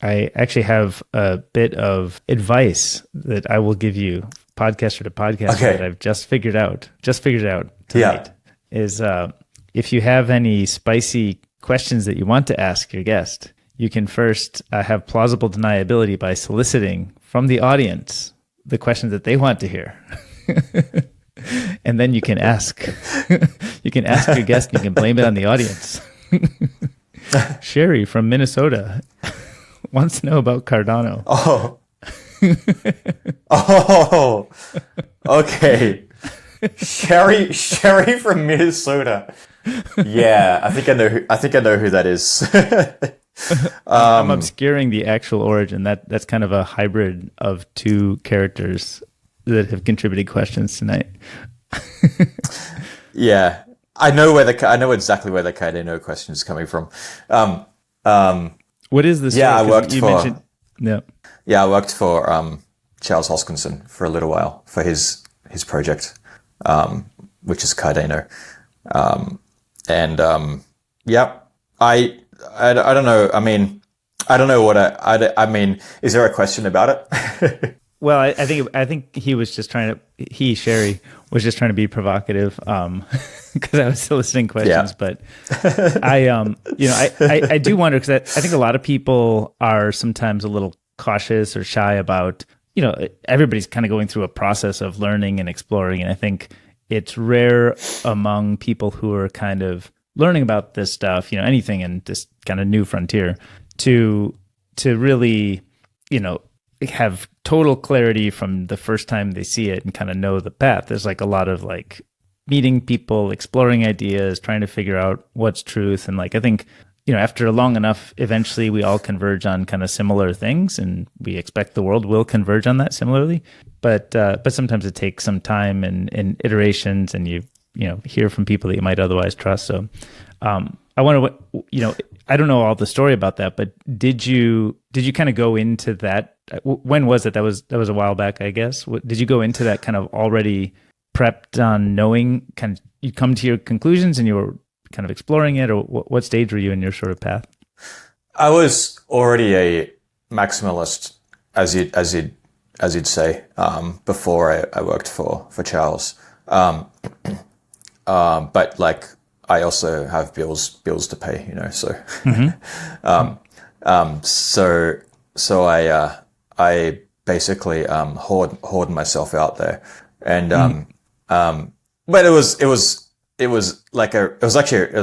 I actually have a bit of advice that I will give you, podcaster to podcaster, that Okay. I've just figured out. Just figured it out Yeah. tonight. Is if you have any spicy questions that you want to ask your guest, you can first have plausible deniability by soliciting from the audience the questions that they want to hear. And then you can ask you can ask your guest and you can blame it on the audience. Sherry from Minnesota wants to know about Cardano. Oh. Oh. Okay. Sherry from Minnesota. Yeah, I think I know who that is. I'm obscuring the actual origin. That's kind of a hybrid of two characters that have contributed questions tonight. Yeah. I know exactly where the Cardano question is coming from. What is this? Yeah, I worked for No. Yeah, I worked for Charles Hoskinson for a little while for his project, which is Cardano. Yeah, I don't know. I mean, I don't know what I mean. Is there a question about it? Well, I think he was just trying to Sherry was just trying to be provocative because I was soliciting questions. Yeah. But I do wonder because I think a lot of people are sometimes a little cautious or shy about, everybody's kind of going through a process of learning and exploring. And I think it's rare among people who are kind of learning about this stuff, anything in this kind of new frontier to really, have total clarity from the first time they see it and kind of know the path. There's like a lot of like meeting people, exploring ideas, trying to figure out what's truth. And like, I think, after long enough, eventually we all converge on kind of similar things and we expect the world will converge on that similarly. But sometimes it takes some time and iterations and you hear from people that you might otherwise trust. So I wonder what, I don't know all the story about that, but did you kind of go into that? When was it? That was a while back, I guess. Did you go into that kind of already prepped on knowing kind of you come to your conclusions and you were kind of exploring it, or what stage were you in your sort of path? I was already a maximalist, as you'd say, before I worked for Charles. But like I also have bills to pay, so. So I basically hoard myself out there, and but it was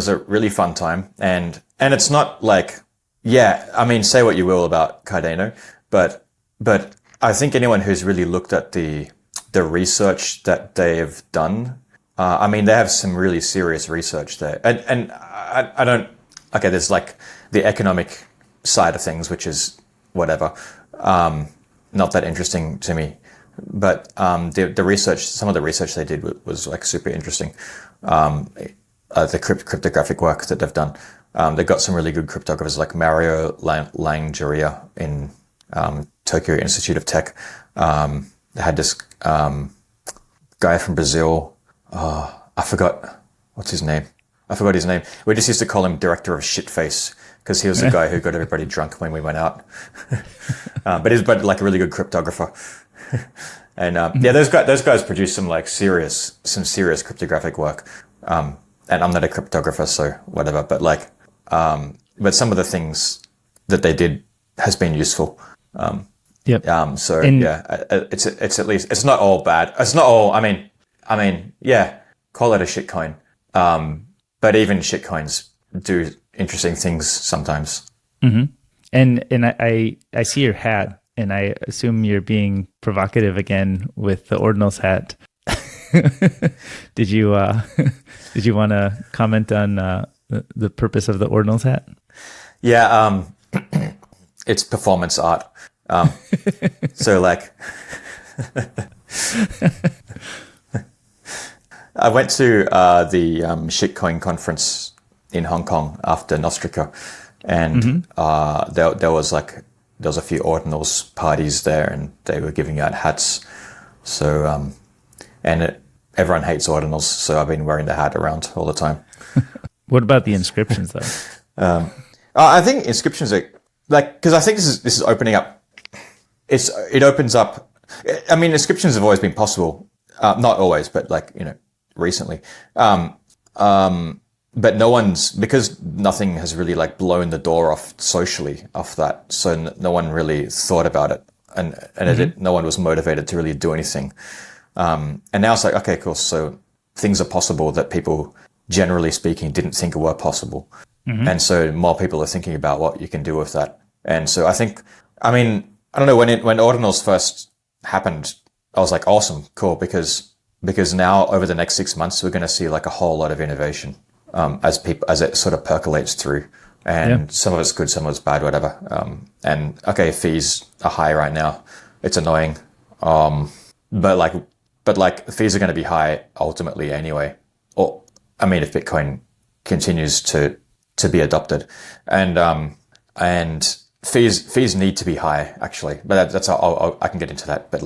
a really fun time, and it's not like, yeah, I mean, say what you will about Cardano, but I think anyone who's really looked at the research that they've done, I mean, they have some really serious research there, and I don't. Okay, there's like the economic side of things, which is whatever, not that interesting to me. But the research, some of the research they did was like super interesting. The cryptographic work that they've done. They've got some really good cryptographers like Mario Langjaria in Tokyo Institute of Tech. They had this guy from Brazil. I forgot what's his name. I forgot his name. We just used to call him Director of Shitface because he was the guy who got everybody drunk when we went out. But he's like a really good cryptographer. And yeah, those guys produce some serious cryptographic work. And I'm not a cryptographer, so whatever. But but some of the things that they did has been useful. Yep. It's at least, it's not all bad. It's not all. I mean, yeah, call it a shitcoin. But even shitcoins do interesting things sometimes. Mm-hmm. And I see your hat, and I assume you're being provocative again with the Ordinals hat. Did you want to comment on the purpose of the Ordinals hat? Yeah, it's performance art. So like, I went to the shitcoin conference in Hong Kong after Nostrica, and there was a few Ordinals parties there, and they were giving out hats. So everyone hates Ordinals, so I've been wearing the hat around all the time. What about the inscriptions, though? I think inscriptions like, because I think this is opening up. It opens up. I mean, inscriptions have always been possible, not always, but like recently. But because nothing has really like blown the door off socially off that, so no one really thought about it, and no one was motivated to really do anything. And now it's like, okay, cool. So things are possible that people, generally speaking, didn't think were possible. And so more people are thinking about what you can do with that. And so I think, I mean, I don't know, when ordinals first happened, I was like, awesome, cool, because now over the next 6 months, we're going to see like a whole lot of innovation as it sort of percolates through. And some of it's good, some of it's bad, whatever. And okay, fees are high right now. It's annoying. But fees are going to be high ultimately anyway. Or, I mean, if Bitcoin continues to be adopted, and fees need to be high actually. But that's I can get into that. But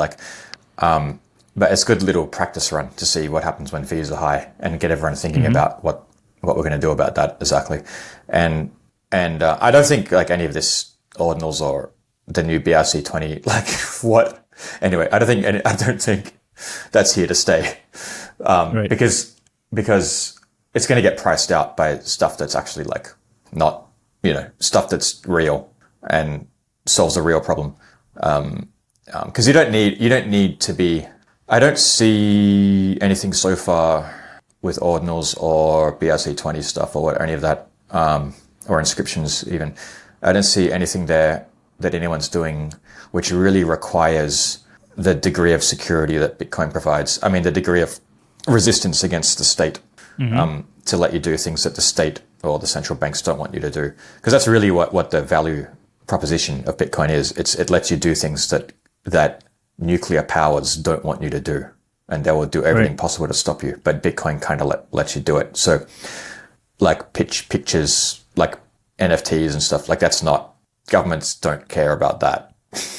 but it's a good little practice run to see what happens when fees are high and get everyone thinking about what we're going to do about that exactly. And I don't think like any of this ordinals or the new BRC20 like what anyway. I don't think that's here to stay, Right. because it's going to get priced out by stuff that's actually like not, stuff that's real and solves a real problem. Because you don't need to be. I don't see anything so far with ordinals or BRC20 stuff or any of that, or inscriptions even. I don't see anything there that anyone's doing which really requires the degree of security that Bitcoin provides. I mean, the degree of resistance against the state, to let you do things that the state or the central banks don't want you to do. Because that's really what the value proposition of Bitcoin is. It lets you do things that nuclear powers don't want you to do, and they will do everything possible to stop you. But Bitcoin kind of lets you do it. So like pictures, like NFTs and stuff, like that's not, governments don't care about that.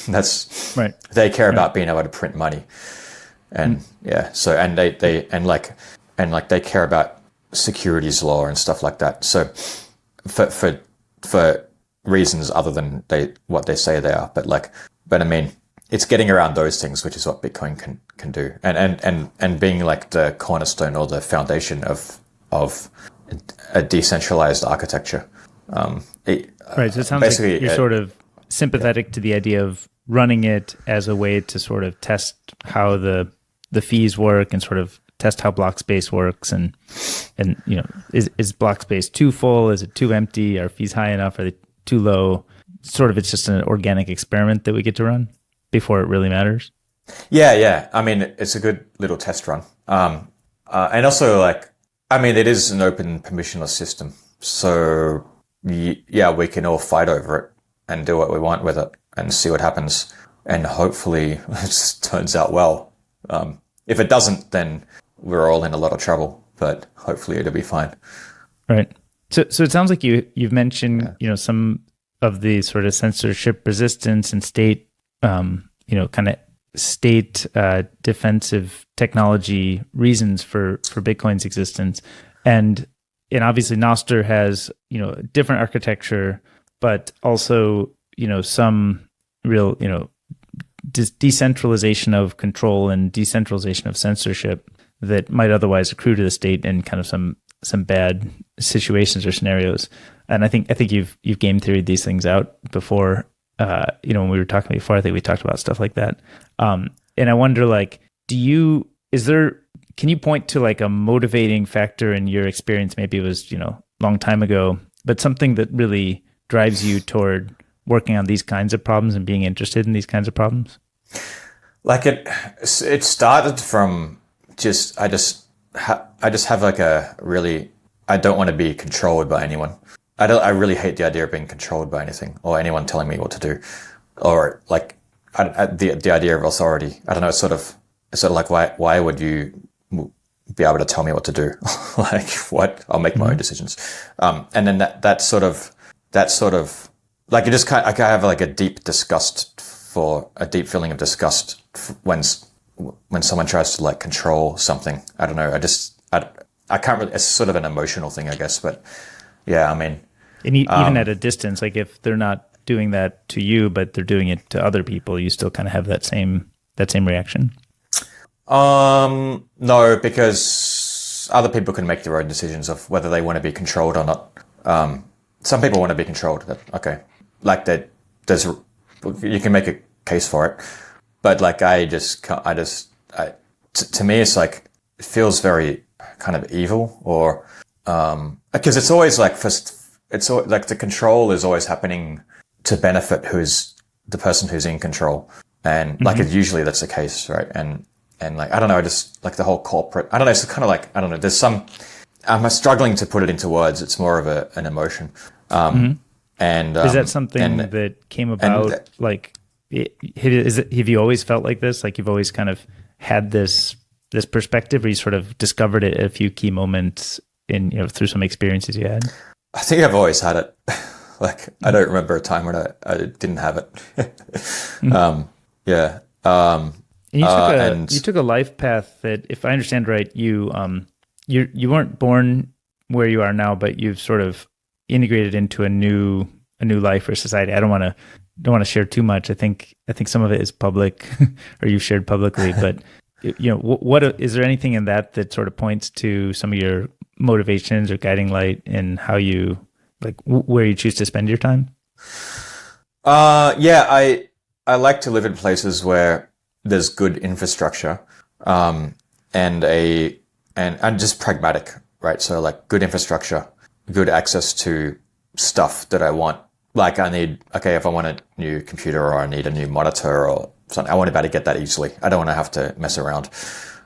That's right. They care about being able to print money. And so, and they care about securities law and stuff like that. So for reasons other than what they say they are, but I mean, it's getting around those things, which is what Bitcoin can do, and being like the cornerstone or the foundation of a decentralized architecture. Right. So it sounds like you're sort of sympathetic to the idea of running it as a way to sort of test how the fees work and sort of test how block space works, and is block space too full? Is it too empty? Are fees high enough? Are they too low? Sort of, it's just an organic experiment that we get to run before it really matters. Yeah. I mean, it's a good little test run. And also, it is an open permissionless system. So yeah, we can all fight over it and do what we want with it and see what happens. And hopefully it just turns out well. If it doesn't, then we're all in a lot of trouble, but hopefully it'll be fine. Right. So it sounds like you've mentioned, some of the sort of censorship resistance and state, kind of state defensive technology reasons for Bitcoin's existence. And obviously Nostr has, different architecture, but also, some real, decentralization of control and decentralization of censorship that might otherwise accrue to the state in kind of some bad situations or scenarios. And I think you've game theoried these things out before. When we were talking before, I think we talked about stuff like that. And I wonder, can you point to like a motivating factor in your experience? Maybe it was, long time ago, but something that really drives you toward working on these kinds of problems and being interested in these kinds of problems? It started from I just have like a really, I don't want to be controlled by anyone. I really hate the idea of being controlled by anything or anyone telling me what to do, or the idea of authority. I don't know. It's sort of like, why would you be able to tell me what to do? Like what? I'll make my own decisions. And then that sort of like, it just kind of, I have like a deep feeling of disgust when someone tries to like control something. I don't know. I can't really, it's sort of an emotional thing, I guess, but yeah, I mean. And even at a distance, like if they're not doing that to you, but they're doing it to other people, you still kind of have that same reaction? No, because other people can make their own decisions of whether they want to be controlled or not. Some people want to be controlled. Okay, like that. You can make a case for it, but like to me, it's like it feels very kind of evil, or because it's always like it's like the control is always happening to benefit the person who's in control, and like usually that's the case, right? And like I don't know, I just like the whole corporate. I don't know. It's kind of like I don't know. There's some. I'm struggling to put it into words. It's more of an emotion. And is that something that came about? Have you always felt like this? Like you've always kind of had this perspective, or you sort of discovered it at a few key moments through some experiences you had? I think I've always had it. Like I don't remember a time when I didn't have it. Yeah. And you took a life path that, if I understand right, you weren't born where you are now, but you've sort of integrated into a new life or society. I don't want to share too much. I think some of it is public, or you've shared publicly. But what is there anything in that sort of points to some of your motivations or guiding light in how you like where you choose to spend your time? Yeah, I like to live in places where there's good infrastructure, and just pragmatic, right? So like good infrastructure, good access to stuff that I want. Like if I want a new computer or I need a new monitor or something, I want to be able to get that easily. I don't want to have to mess around,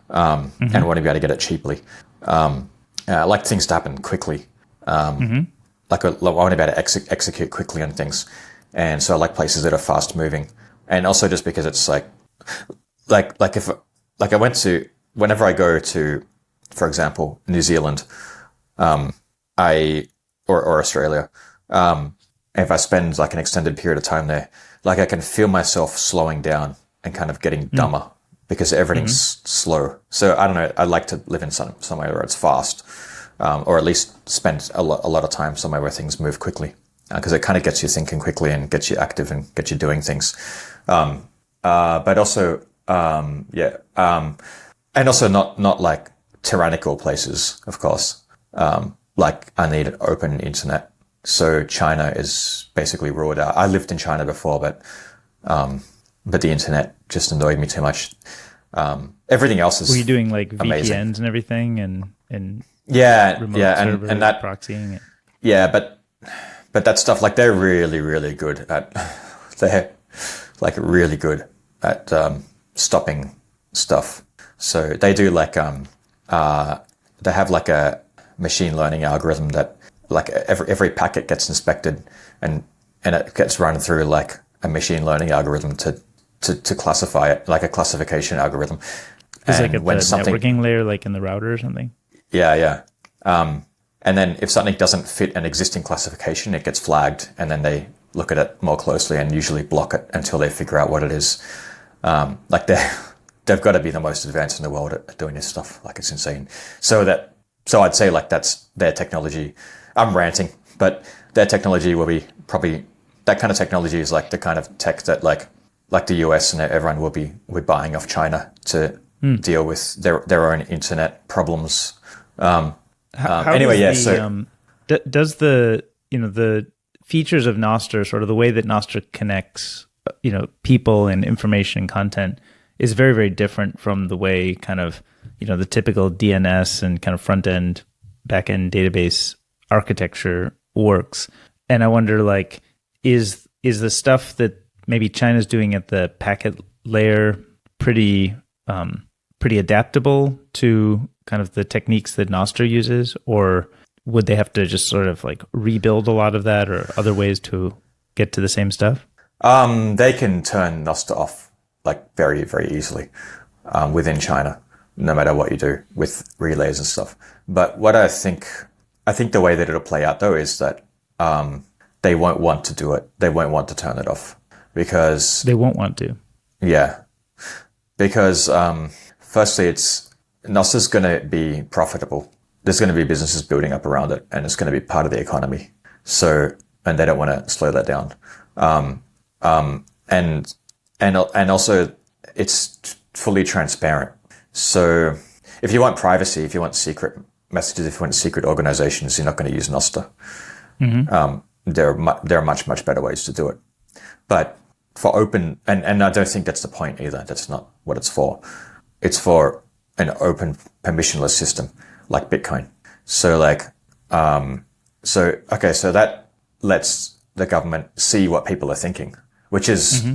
and I want to be able to get it cheaply. I like things to happen quickly. Like I want to be able to execute quickly on things. And so I like places that are fast moving. And also just because it's like I went to, whenever I go to, for example, New Zealand, or Australia, if I spend like an extended period of time there, like I can feel myself slowing down and kind of getting dumber because everything's slow. So I don't know, I like to live in somewhere where it's fast, or at least spend a lot of time somewhere where things move quickly, because it kind of gets you thinking quickly and gets you active and gets you doing things. But also, and also not like tyrannical places, of course. Like I need an open internet. So China is basically ruled out. I lived in China before, but the internet just annoyed me too much. Everything else is. Were you doing like amazing. VPNs and everything, and remote servers, and that proxying it? Yeah, but that stuff, like they're really, really good at. They're like really good at stopping stuff. So they do like they have like a machine learning algorithm that like every packet gets inspected and it gets run through like a machine learning algorithm to classify it, like a classification algorithm. It's like at the networking layer, like in the router or something. Yeah. And then if something doesn't fit an existing classification, it gets flagged, and then they look at it more closely and usually block it until they figure out what it is. Like they've got to be the most advanced in the world at doing this stuff. Like it's insane. So I'd say like that's their technology. I'm ranting, but their technology will be probably, that kind of technology is like the kind of tech that like the US and everyone will be buying off China to deal with their own internet problems. Anyway, does the features of Nostr, sort of the way that Nostr connects, people and information and content, is very, very different from the way kind of, the typical DNS and kind of front end, back end database architecture works. And I wonder, like, is the stuff that maybe China's doing at the packet layer pretty adaptable to kind of the techniques that Nostr uses, or would they have to just sort of like rebuild a lot of that, or other ways to get to the same stuff? They can turn Nostr off like very, very easily within China, no matter what you do with relays and stuff. But what I think the way that it'll play out though is that they won't want to do it. They won't want to turn it off because they won't want to. Yeah, because firstly, Nostr's going to be profitable. There's going to be businesses building up around it, and it's going to be part of the economy. So, and they don't want to slow that down. and and also it's fully transparent. So if you want privacy, if you want secret messages, if you want secret organizations, you're not going to use Nostr. There are much better ways to do it. But for open, and I don't think that's the point either. That's not what it's for. It's for an open permissionless system like Bitcoin. So so that lets the government see what people are thinking, which is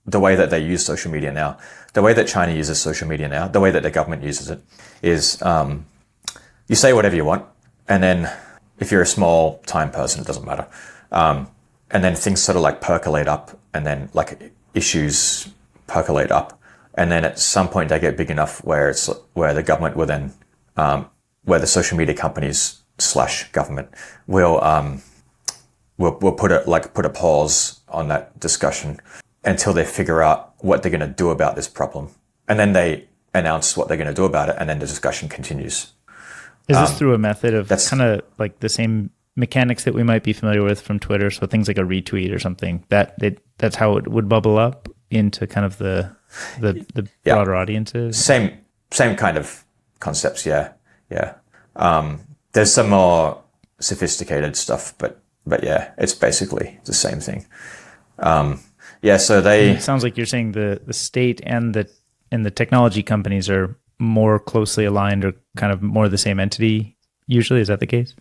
the way that they use social media now. The way that China uses social media now, the way that the government uses it is, you say whatever you want. And then if you're a small time person, it doesn't matter. And then things sort of like percolate up, and then like issues percolate up. And then at some point they get big enough where the government will then, where the social media companies / government will put a pause on that discussion until they figure out what they're going to do about this problem. And then they announce what they're going to do about it, and then the discussion continues. Is this through a method of kind of like the same mechanics that we might be familiar with from Twitter? So things like a retweet or something, that's how it would bubble up into kind of the broader audiences? Same kind of concepts, yeah. There's some more sophisticated stuff, but yeah, it's basically the same thing. So it sounds like you're saying the state and the technology companies are more closely aligned, or kind of more the same entity usually. Is that the case?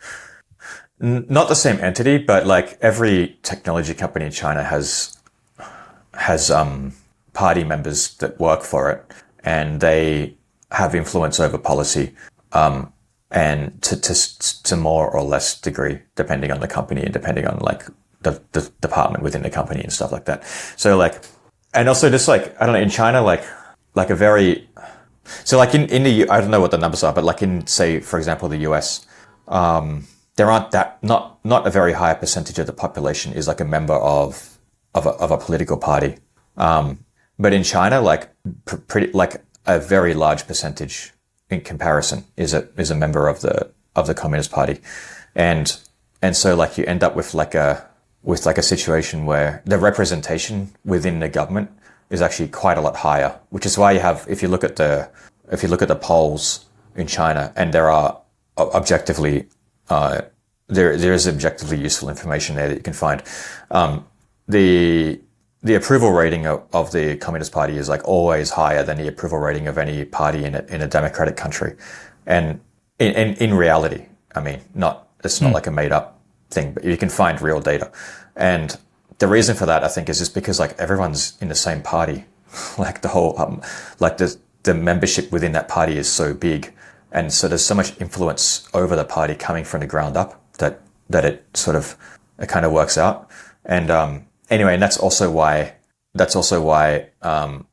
Not the same entity, but like every technology company in China has party members that work for it, and they have influence over policy, and to more or less degree, depending on the company and depending on like the department within the company and stuff like that. So like, and also just like, I don't know, in China, like a very, so like in the, I don't know what the numbers are, but like in, say, for example, the US, there aren't not a very high percentage of the population is like a member of a political party. But in China, like pretty, like a very large percentage in comparison is a member of the Communist Party. And so like you end up with like a situation where the representation within the government is actually quite a lot higher, which is why you have, if you look at the polls in China, and there are objectively, there is objectively useful information there that you can find. The approval rating of the Communist Party is like always higher than the approval rating of any party in a democratic country. And in reality, I mean, it's not like a made up thing, but you can find real data. And the reason for that, I think, is just because like everyone's in the same party. Like the whole, like the membership within that party is so big. And so there's so much influence over the party coming from the ground up that it kind of works out. And, anyway, and that's also why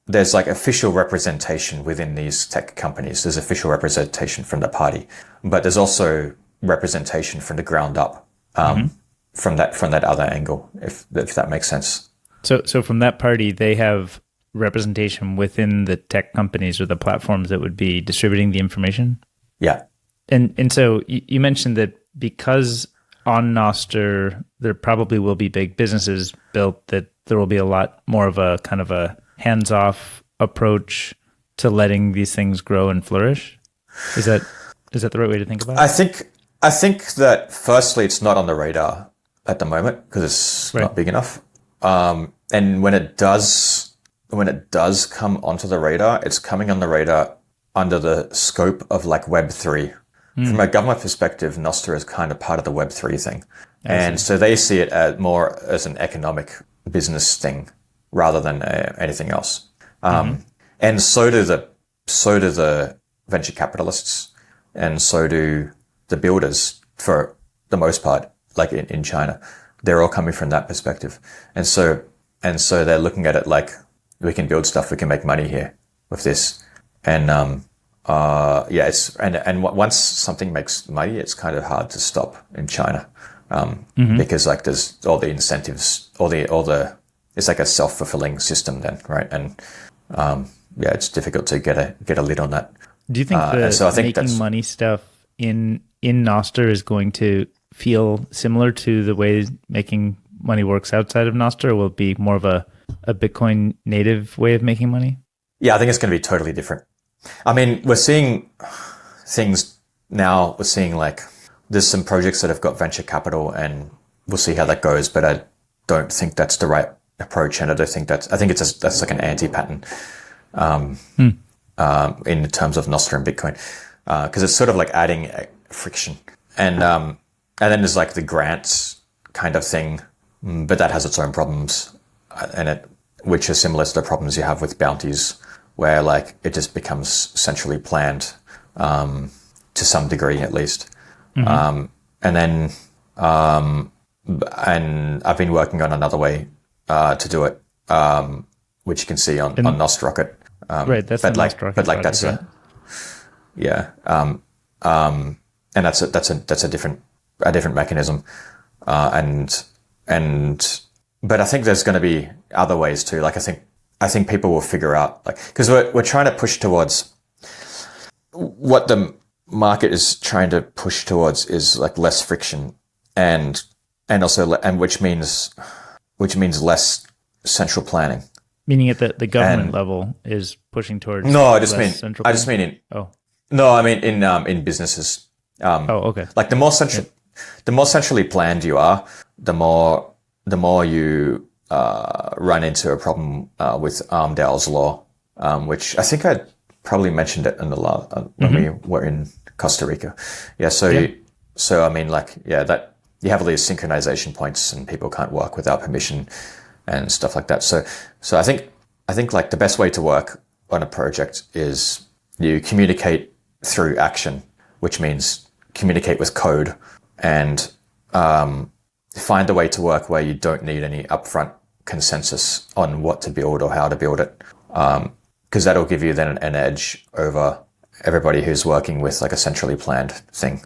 there's like official representation within these tech companies. There's official representation from the party, but there's also representation from the ground up, from that other angle, if that makes sense. So from that party, they have representation within the tech companies or the platforms that would be distributing the information? Yeah. And so you mentioned that because on Nostr, there probably will be big businesses built, that there will be a lot more of a kind of a hands-off approach to letting these things grow and flourish. Is that the right way to think about it? I think that firstly, it's not on the radar at the moment because it's not big enough. And when it does come onto the radar, it's coming on the radar under the scope of like Web3. From a government perspective, Nostr is kind of part of the Web3 thing. And so they see it more as an economic business thing rather than anything else. And so do the venture capitalists, and so do the builders for the most part, like in China. They're all coming from that perspective. And so they're looking at it like, we can build stuff, we can make money here with this. And once something makes money, it's kind of hard to stop in China, because like there's all the incentives, all the it's like a self-fulfilling system then, right? And it's difficult to get a lid on that. Do you think making money stuff in Nostr is going to feel similar to the way making money works outside of Nostr, or will it be more of a Bitcoin native way of making money? Yeah, I think it's going to be totally different. I mean, we're seeing things now. We're seeing like there's some projects that have got venture capital, and we'll see how that goes. But I don't think that's the right approach, and I think that's like an anti-pattern in terms of Nostr and Bitcoin, because it's sort of like adding friction, and then there's like the grants kind of thing, but that has its own problems, which are similar to the problems you have with bounties, where like it just becomes centrally planned to some degree at least. And then and I've been working on another way to do it, which you can see on Nostrocket. Right, that's but the like Nostrocket but like project, that's right? and that's a different mechanism, but I think there's going to be other ways too. Like I think people will figure out, like, because we're trying to push towards what the market is trying to push towards is like less friction and which means less central planning. Meaning at the government level is pushing towards No, I mean in businesses. Okay. Like the more centrally planned you are, the more you run into a problem with Armdale's law, which I think I probably mentioned it in the last when we were in Costa Rica. Yeah. So I mean, like, yeah, that you have all these synchronization points, and people can't work without permission and stuff like that. So I think like the best way to work on a project is you communicate through action, which means communicate with code, and find a way to work where you don't need any upfront consensus on what to build or how to build it, because that'll give you then an edge over everybody who's working with like a centrally planned thing,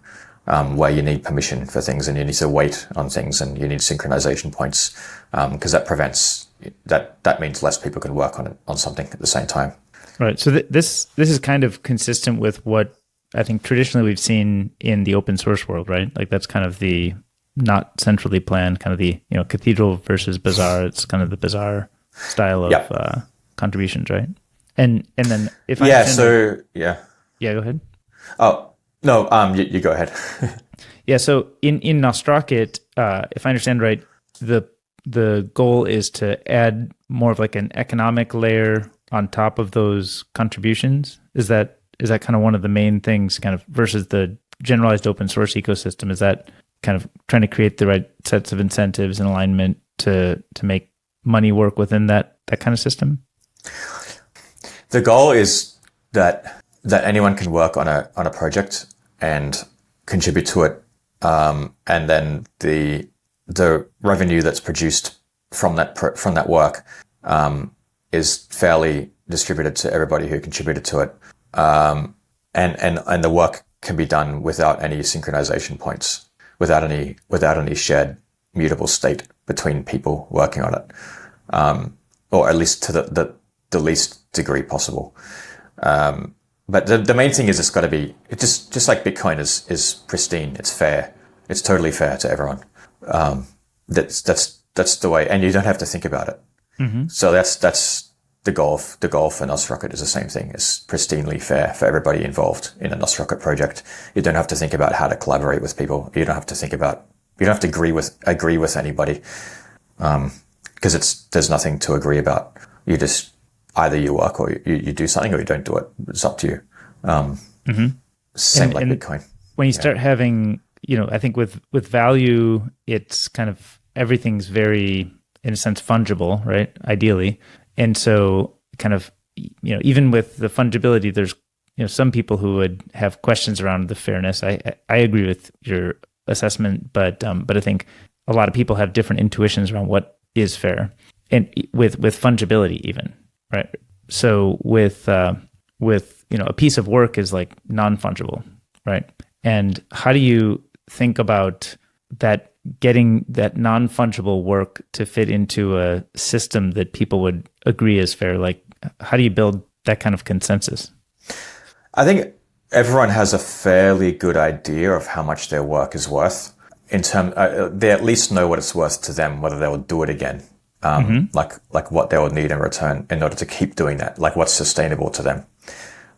where you need permission for things and you need to wait on things and you need synchronization points, because that means less people can work on something at the same time. Right. So this is kind of consistent with what I think traditionally we've seen in the open source world, right? Like that's kind of the not centrally planned, kind of the Cathedral versus Bazaar. It's kind of the Bazaar style of contributions, right? And then if go ahead. Oh no, you go ahead. Yeah. So in Nostrocket, if I understand right, the goal is to add more of like an economic layer on top of those contributions. Is that kind of one of the main things, kind of versus the generalized open source ecosystem? Is that kind of trying to create the right sets of incentives and alignment to make money work within that kind of system? The goal is that anyone can work on a project and contribute to it, and then the revenue that's produced from that work is fairly distributed to everybody who contributed to it, and the work can be done without any synchronization points, without any shared mutable state between people working on it, or at least to the least degree possible. But the main thing is it's got to be just like Bitcoin is pristine. It's fair. It's totally fair to everyone. That's the way, and you don't have to think about it. Mm-hmm. So that's the goal. The goal for Nostrocket is the same thing. It's pristinely fair for everybody involved in a Nostrocket project. You don't have to think about how to collaborate with people. You don't have to agree with anybody, because there's nothing to agree about. You just either you work or you do something, or you don't do it. It's up to you. Same like Bitcoin. When you start having, I think with value, it's kind of everything's very, in a sense, fungible, right? Ideally. And so kind of, even with the fungibility, there's, some people who would have questions around the fairness. I agree with your assessment, but I think a lot of people have different intuitions around what is fair, and with fungibility even, right? So with a piece of work is like non-fungible, right? And how do you think about that, getting that non-fungible work to fit into a system that people would agree is fair? Like, how do you build that kind of consensus? I think everyone has a fairly good idea of how much their work is worth. in term, they at least know what it's worth to them, whether they will do it again. Like what they will need in return in order to keep doing that, like what's sustainable to them.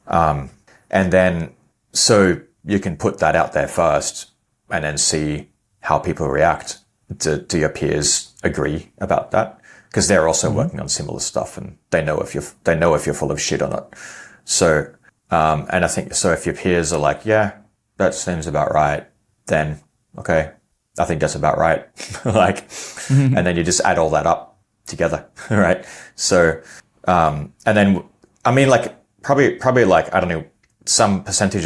And then, so you can put that out there first and then see how people react. Do your peers agree about that? Because they're also working on similar stuff and they know if you're full of shit or not. So, and I think, so if your peers are like, yeah, that seems about right, then, okay, I think that's about right. Like, and then you just add all that up together, right? So, and then, I mean, like, probably like, I don't know, some percentage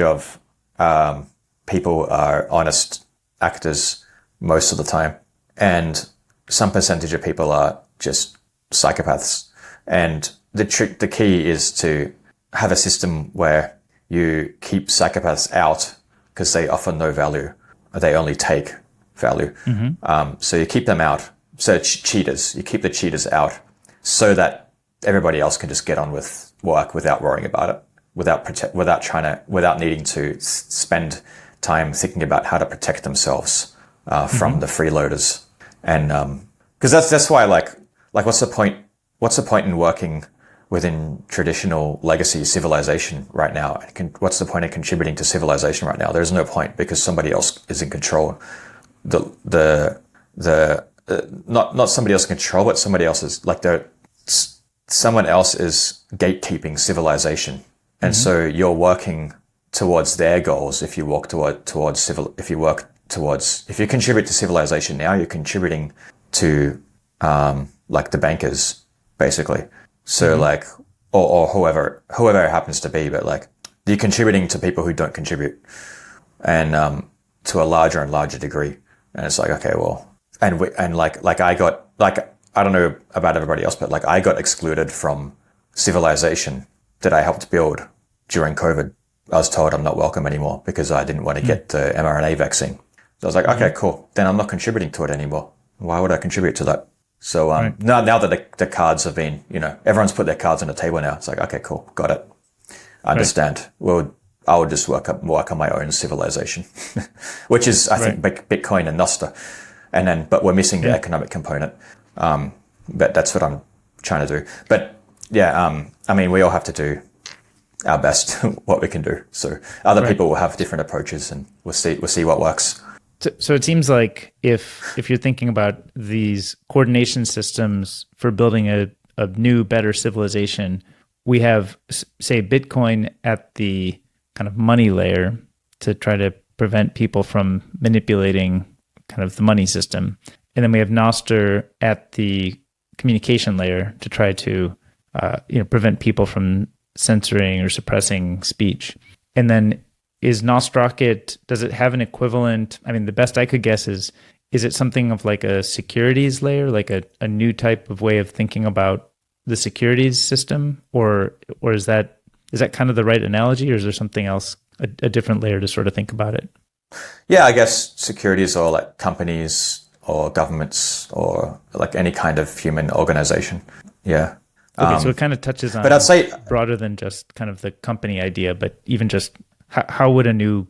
of people are honest actors most of the time, and some percentage of people are just psychopaths. And the key is to have a system where you keep psychopaths out because they offer no value. They only take value. So you keep them out. So cheaters, you keep the cheaters out so that everybody else can just get on with work without worrying about it, without needing to spend time thinking about how to protect themselves from the freeloaders. And because that's why like what's the point in working within traditional legacy civilization right now? What's the point in contributing to civilization right now? There's no point, because somebody else is in control. Not somebody else in control, but somebody else is like someone else is gatekeeping civilization. And so you're working towards their goals. If you if you contribute to civilization now, you're contributing to like the bankers, basically. So like, or whoever it happens to be, but like you're contributing to people who don't contribute, and to a larger and larger degree. And it's like, okay, well, and like I got, like, I don't know about everybody else, but like I got excluded from civilization that I helped build during COVID. I was told I'm not welcome anymore because I didn't want to get the mRNA vaccine. So I was like, okay, cool. Then I'm not contributing to it anymore. Why would I contribute to that? So now that the cards have been, everyone's put their cards on the table now. It's like, okay, cool, got it. I understand. Right. Well, I would just work on my own civilization, which is, I think, Bitcoin and Nostr. And then, but we're missing the economic component. But that's what I'm trying to do. But yeah, I mean, we all have to do our best, what we can do. So other people will have different approaches, and we'll see what works. So it seems like if you're thinking about these coordination systems for building a new, better civilization, we have, say, Bitcoin at the kind of money layer to try to prevent people from manipulating kind of the money system. And then we have Nostr at the communication layer to try to prevent people from censoring or suppressing speech. And then is Nostrocket, does it have an equivalent? I mean, the best I could guess is it something of like a securities layer, like a new type of way of thinking about the securities system? Or is that kind of the right analogy, or is there something else, a different layer to sort of think about it? Yeah, I guess securities are like companies or governments or like any kind of human organization. Yeah. Okay, so it kind of touches on, but I'd say broader than just kind of the company idea, but even just how would a new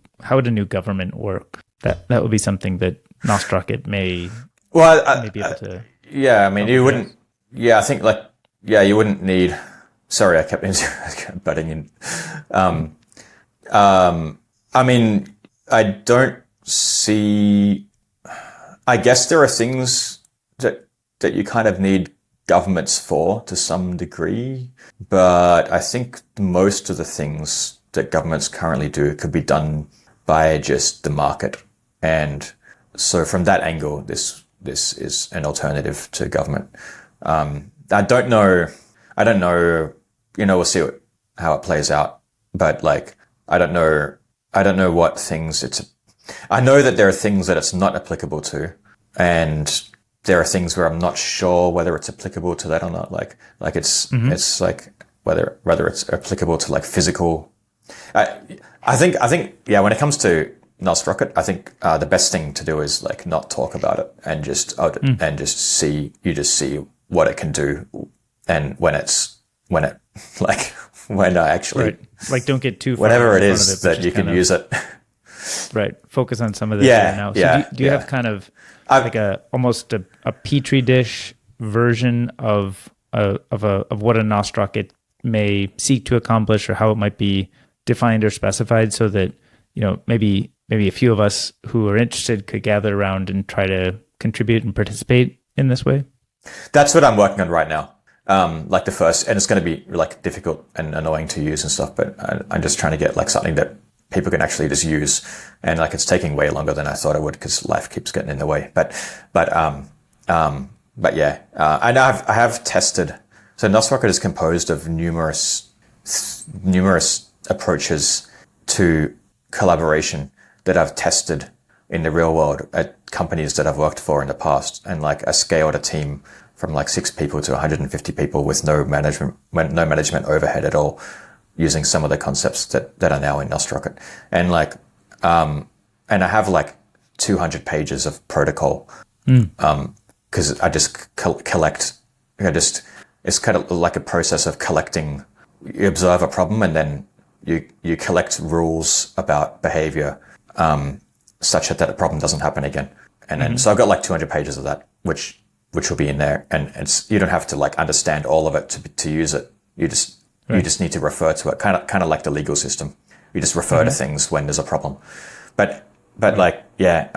government work? That would be something that Nostrocket may be able to. Yeah, I mean, you wouldn't. Yeah, I think you wouldn't need. Sorry, I kept butting in. I mean, I don't see. I guess there are things that you kind of need governments for to some degree, but I think most of the things that governments currently do could be done by just the market. And so from that angle, this is an alternative to government. I don't know, we'll see how it plays out, but like, I don't know what things I know that there are things that it's not applicable to, and there are things where I'm not sure whether it's applicable to that or not. Like it's like whether it's applicable to like physical. I think when it comes to Nostrocket, I think the best thing to do is like not talk about it and just see what it can do, and when I actually like don't get too far whenever it is that you can use it. Right. Focus on some of this Yeah, right now. So yeah, do you yeah. have kind of I've, like almost a petri dish version of what a Nostrocket rocket may seek to accomplish, or how it might be defined or specified, so that maybe a few of us who are interested could gather around and try to contribute and participate in this way? that's what I'm working on right now. Like the first, and it's going to be like difficult and annoying to use and stuff, but I'm just trying to get like something that people can actually just use. And like, it's taking way longer than I thought it would because life keeps getting in the way. But yeah, I know I have tested. So Nostrocket is composed of numerous approaches to collaboration that I've tested in the real world at companies that I've worked for in the past. And like, I scaled a team from like 6 people to 150 people with no management overhead at all, using some of the concepts that are now in Nostrocket. And like, and I have like 200 pages of protocol, because I just collect, it's kind of like a process of collecting. You observe a problem and then you collect rules about behavior, such that the problem doesn't happen again. And then, so I've got like 200 pages of that, which will be in there. And you don't have to like understand all of it to use it. You just need to refer to it, kind of like the legal system. You just refer to things when there's a problem. But like, yeah.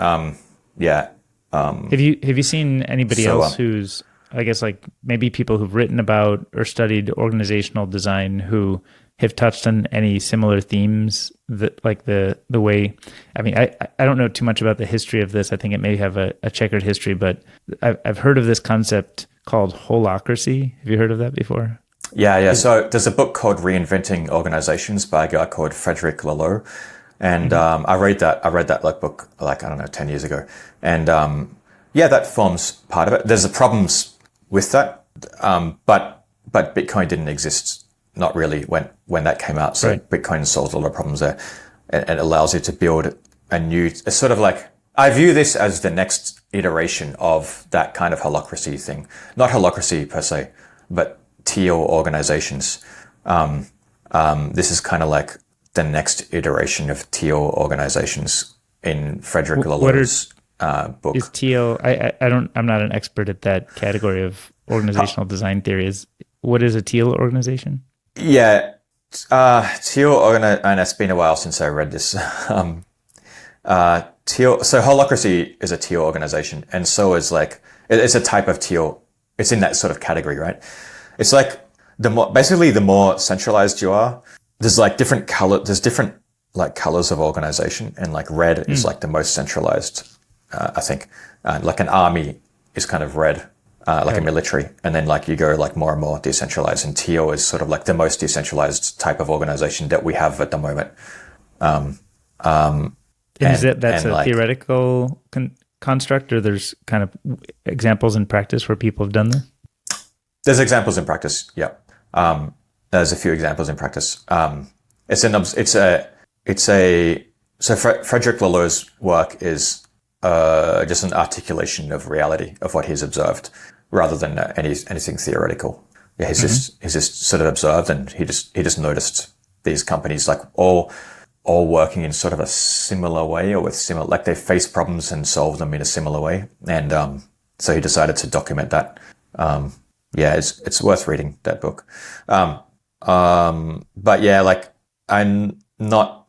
Have you seen anybody else who's, I guess, like maybe people who've written about or studied organizational design who have touched on any similar themes, that like the way, I mean, I don't know too much about the history of this. I think it may have a checkered history, but I've heard of this concept called holacracy. Have you heard of that before? Yeah. So there's a book called Reinventing Organizations by a guy called Frederick Laloux. And I read that like book like, I don't know, 10 years ago. And yeah, that forms part of it. There's the problems with that, but Bitcoin didn't exist, not really, when that came out. So right. Bitcoin solves a lot of problems there, and it allows you to build a new. It's sort of like, I view this as the next iteration of that kind of holacracy thing. Not holacracy per se, but teal organizations. This is kind of like the next iteration of teal organizations in Frederick Laloux's book. Is teal? I'm not an expert at that category of organizational design theory. What is a teal organization? Yeah, teal and it's been a while since I read this. Teal. So holacracy is a teal organization, and so is like, it's a type of teal. It's in that sort of category, right? It's like the more centralized you are, there's like different like colors of organization, and like red is like the most centralized, I think. Like an army is kind of red, like a military, and then like you go like more and more decentralized, and teal is sort of like the most decentralized type of organization that we have at the moment. That's a theoretical construct, or there's kind of examples in practice where people have done this? There's examples in practice, yeah. There's a few examples in practice. So Frederick Laloux's work is just an articulation of reality of what he's observed, rather than anything theoretical. Yeah, he's just sort of observed, and he just noticed these companies like all working in sort of a similar way, or with similar, like they face problems and solve them in a similar way, and so he decided to document that. Yeah, it's worth reading that book. But yeah, like, I'm not,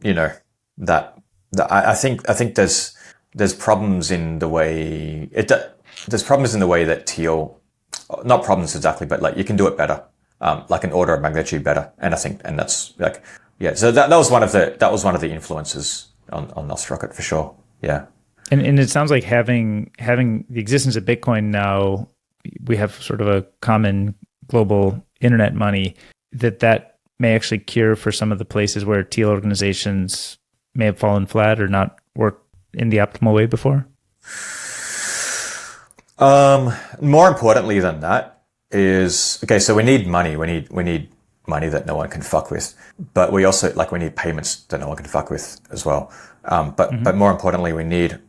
I think there's problems in the way there's problems in the way that teal, not problems exactly, but like you can do it better, like an order of magnitude better. And that's like, yeah. So that was one of the influences on Nostrocket for sure. Yeah. And it sounds like having the existence of Bitcoin now, we have sort of a common global internet money that may actually cure for some of the places where teal organizations may have fallen flat or not worked in the optimal way before? More importantly than that is, okay, so we need money. We need money that no one can fuck with, but we also, like, we need payments that no one can fuck with as well. But more importantly, we need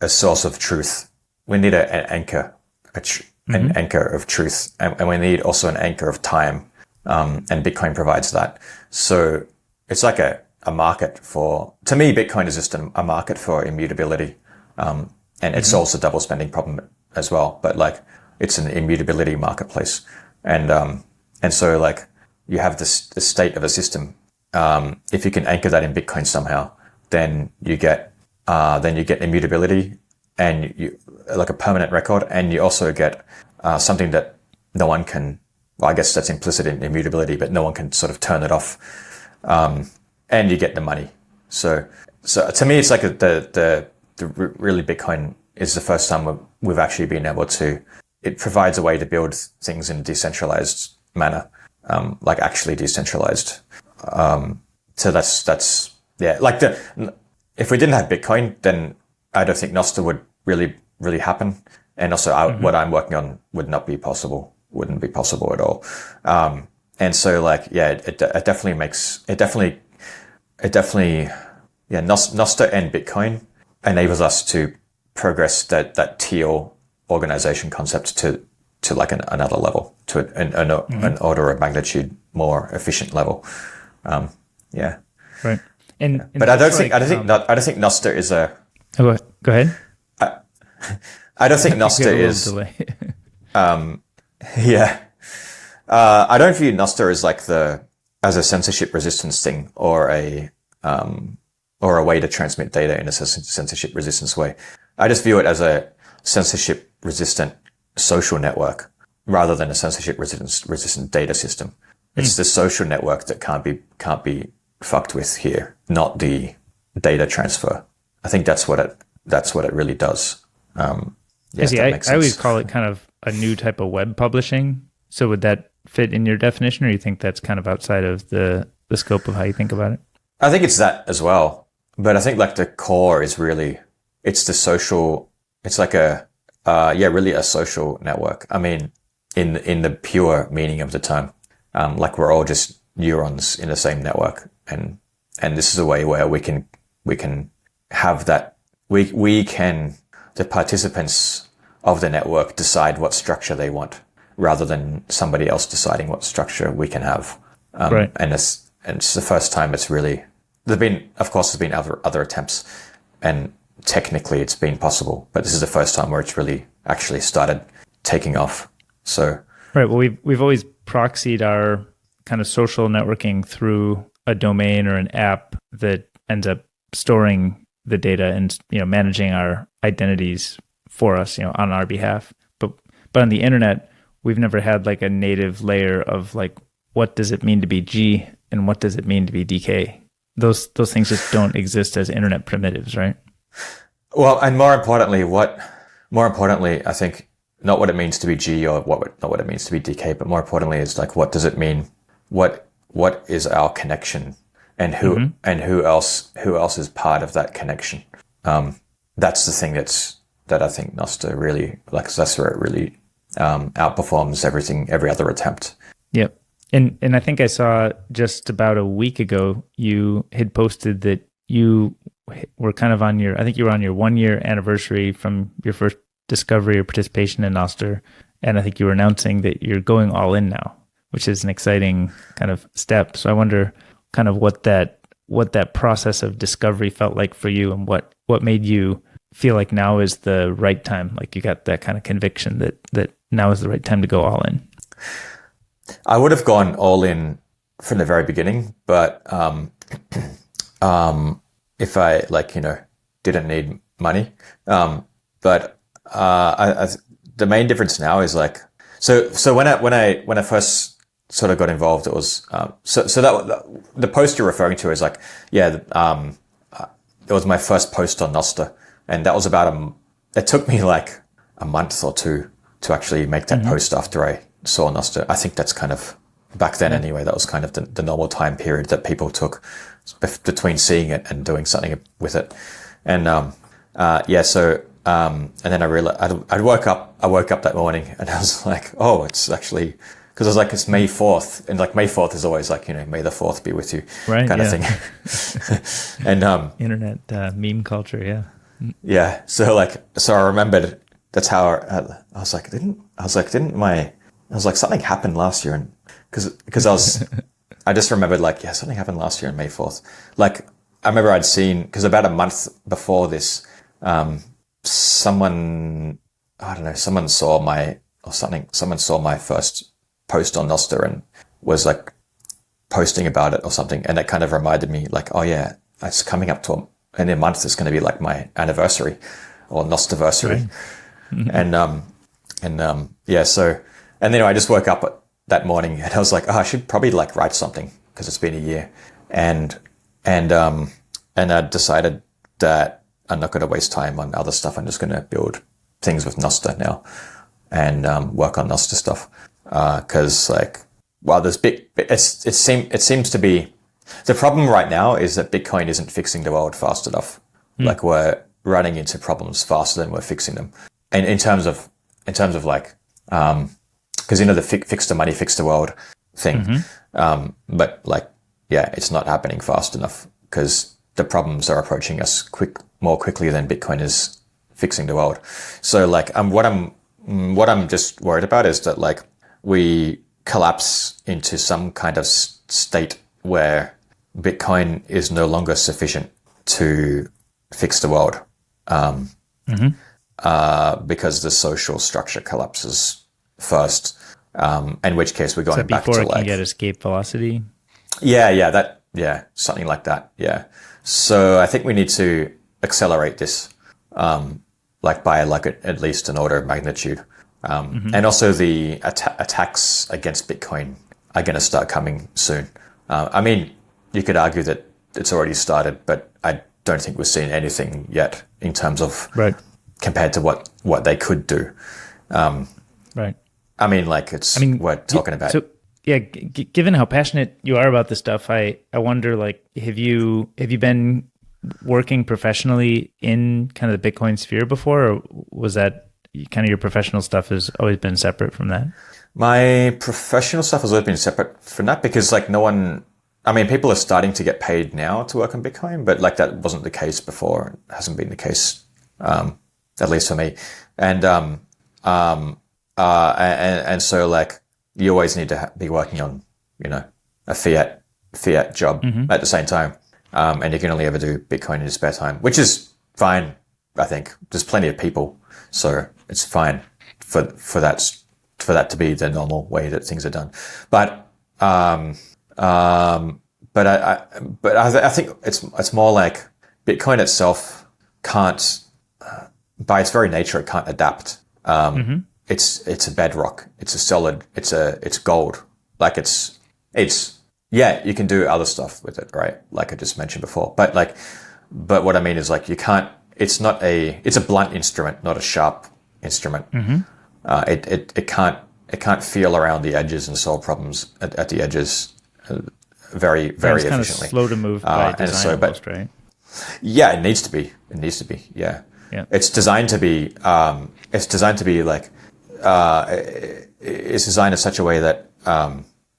a source of truth. We need an anchor, an anchor of truth, and we need also an anchor of time. And Bitcoin provides that. So it's like a market for, to me, Bitcoin is just a market for immutability. And it solves the double spending problem as well. But like, it's an immutability marketplace. And so like, you have this state of a system. If you can anchor that in Bitcoin somehow, then you get immutability and you like a permanent record. And you also get, something that no one can, well, I guess that's implicit in immutability, but no one can sort of turn it off. And you get the money. So to me, it's like really Bitcoin is the first time we've actually been able to, it provides a way to build things in a decentralized manner, like actually decentralized. So that's, yeah, like if we didn't have Bitcoin, then I don't think Nostr would really happen. And also what I'm working on wouldn't be possible at all. And so like, yeah, it definitely, yeah, Nostr and Bitcoin enables us to progress that teal organization concept to like another level, to an order of magnitude more efficient level. Yeah. Right. And but I don't think Nostr is a. Oh, go ahead. I don't think Nostr is. Yeah. I don't view Nostr as like as a censorship resistance thing or a way to transmit data in a censorship resistance way. I just view it as a censorship resistant social network rather than a censorship resistant data system. It's the social network that can't be fucked with here, not the data transfer. I think that's what it really does. Yeah, see, I always call it kind of a new type of web publishing. So would that fit in your definition, or you think that's kind of outside of the scope of how you think about it? I think it's that as well. But I think like the core is really, it's the social, it's like really a social network. I mean, in the pure meaning of the term, like we're all just neurons in the same network. And this is a way where we can have that, the participants of the network decide what structure they want rather than somebody else deciding what structure we can have. Right. And it's the first time it's really, there's been other attempts and technically it's been possible, but this is the first time where it's really actually started taking off. So. Right. Well, we've always proxied our kind of social networking through a domain or an app that ends up storing the data and, managing our identities for us, on our behalf. But on the internet, we've never had like a native layer of like, what does it mean to be G and what does it mean to be DK? Those things just don't exist as internet primitives, right? Well, and more importantly, I think not what it means to be G or not what it means to be DK, but more importantly is like, what does it mean? What is our connection and who else is part of that connection? That's the thing that I think Nostr really, like, that's where it really outperforms every other attempt. Yep. And I think I saw just about a week ago, you had posted that you were kind of on I think you were on your 1 year anniversary from your first discovery or participation in Nostr. And I think you were announcing that you're going all in now, which is an exciting kind of step. So I wonder kind of what that process of discovery felt like for you and what made you feel like now is the right time. Like you got that kind of conviction that now is the right time to go all in. I would have gone all in from the very beginning, but if I didn't need money, but the main difference now is like so when I first sort of got involved, it was so that the post you're referring to is like it was my first post on Nostr, and that was it took me like a month or two to actually make that post after I saw Nostr. I think that's kind of, back then anyway, that was kind of the normal time period that people took between seeing it and doing something with it. And and then I realized I woke up that morning and I was like, oh, it's actually, because I was like, it's May 4th, and like May 4th is always like, May the 4th be with you, right, kind of thing. And internet meme culture, yeah. Yeah. So I remembered that's how I was like, something happened last year, and because I was I just remembered like, yeah, something happened last year on May 4th. Like I remember I'd seen, because about a month before this, someone, I don't know, someone saw my first post on Nostr and was like posting about it or something. And it kind of reminded me like, oh yeah, it's coming up to in a month, it's going to be like my anniversary or Nostriversary. Right. Yeah, so, and then I just woke up that morning and I was like, oh, I should probably like write something because it's been a year. And I decided that I'm not going to waste time on other stuff. I'm just going to build things with Nostr now and work on Nostr stuff. Cause like, well, it seems to be, the problem right now is that Bitcoin isn't fixing the world fast enough. Like we're running into problems faster than we're fixing them. And in terms of like, cause the fix the money, fix the world thing. But like, yeah, it's not happening fast enough because the problems are approaching us more quickly than Bitcoin is fixing the world. So like, what I'm just worried about is that like we collapse into some kind of state where Bitcoin is no longer sufficient to fix the world. Because the social structure collapses first, in which case we're going back to like... before it can get escape velocity? Yeah, something like that, yeah. So I think we need to accelerate this, like by like at least an order of magnitude. And also the attacks against Bitcoin are going to start coming soon. I mean, you could argue that it's already started, but I don't think we've seen anything yet in terms of compared to what they could do. Right. I mean, like we're talking about. So yeah, given how passionate you are about this stuff, I wonder, like, have you been working professionally in kind of the Bitcoin sphere before, or was that kind of your professional stuff has always been separate from that? My professional stuff has always been separate from that because like people are starting to get paid now to work on Bitcoin, but like that wasn't the case before. It hasn't been the case, at least for me. And so like you always need to be working on, a fiat job at the same time. And you can only ever do Bitcoin in your spare time, which is fine. I think there's plenty of people, so it's fine for that to be the normal way that things are done. But I think it's more like Bitcoin itself can't, by its very nature, it can't adapt. It's a bedrock. It's a solid. It's gold. Like yeah, you can do other stuff with it, right? Like I just mentioned before. But what I mean is like you can't. It's a blunt instrument, not a sharp instrument. It can't feel around the edges and solve problems at the edges very, very efficiently. It's kind of slow to move by design, almost, right? Yeah, it needs to be. Yeah. It's designed to be. It's designed to be like. It's designed in such a way that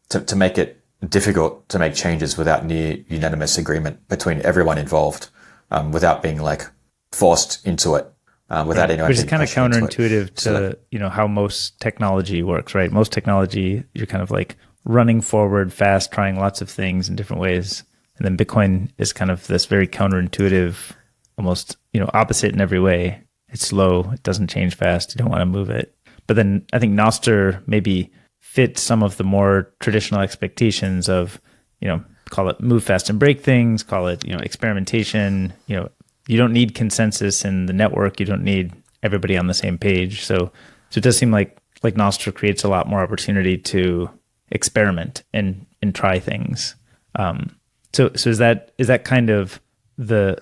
to make it difficult to make changes without near unanimous agreement between everyone involved, without being like forced into it, without anyone. Which is kind of counterintuitive to how most technology works, right? Most technology, you're kind of like running forward fast, trying lots of things in different ways, and then Bitcoin is kind of this very counterintuitive, almost opposite in every way. It's slow, it doesn't change fast, you don't want to move it. But then I think Nostr maybe fits some of the more traditional expectations of, call it move fast and break things, call it, experimentation. You don't need consensus in the network. You don't need everybody on the same page. So it does seem like Nostr creates a lot more opportunity to experiment and try things. So is that kind of the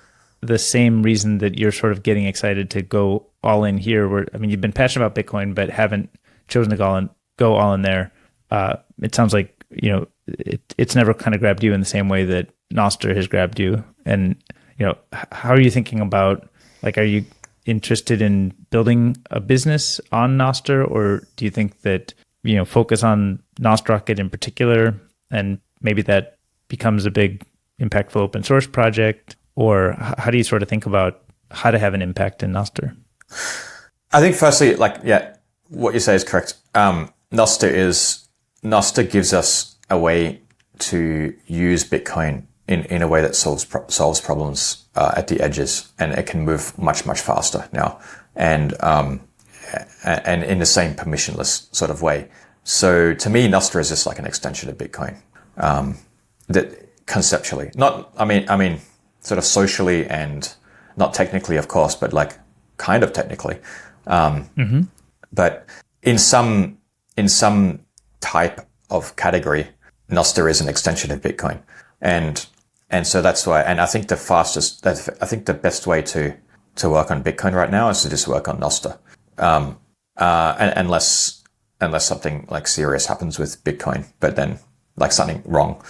same reason that you're sort of getting excited to go all in here? Where you've been passionate about Bitcoin, but haven't chosen to go all in there. It sounds like it's never kind of grabbed you in the same way that Nostr has grabbed you. And how are you thinking about, like, are you interested in building a business on Nostr, or do you think that focus on Nostrocket in particular, and maybe that becomes a big impactful open source project? Or how do you sort of think about how to have an impact in Nostr? I think firstly, what you say is correct. Nostr gives us a way to use Bitcoin in a way that solves problems at the edges, and it can move much faster now, and in the same permissionless sort of way. So to me, Nostr is just like an extension of Bitcoin, that conceptually, not I mean sort of socially and not technically, of course, but like kind of technically. But in some type of category, Nostr is an extension of Bitcoin, and so that's why. And I think the best way to work on Bitcoin right now is to just work on Nostr, unless something like serious happens with Bitcoin, but then like something wrong.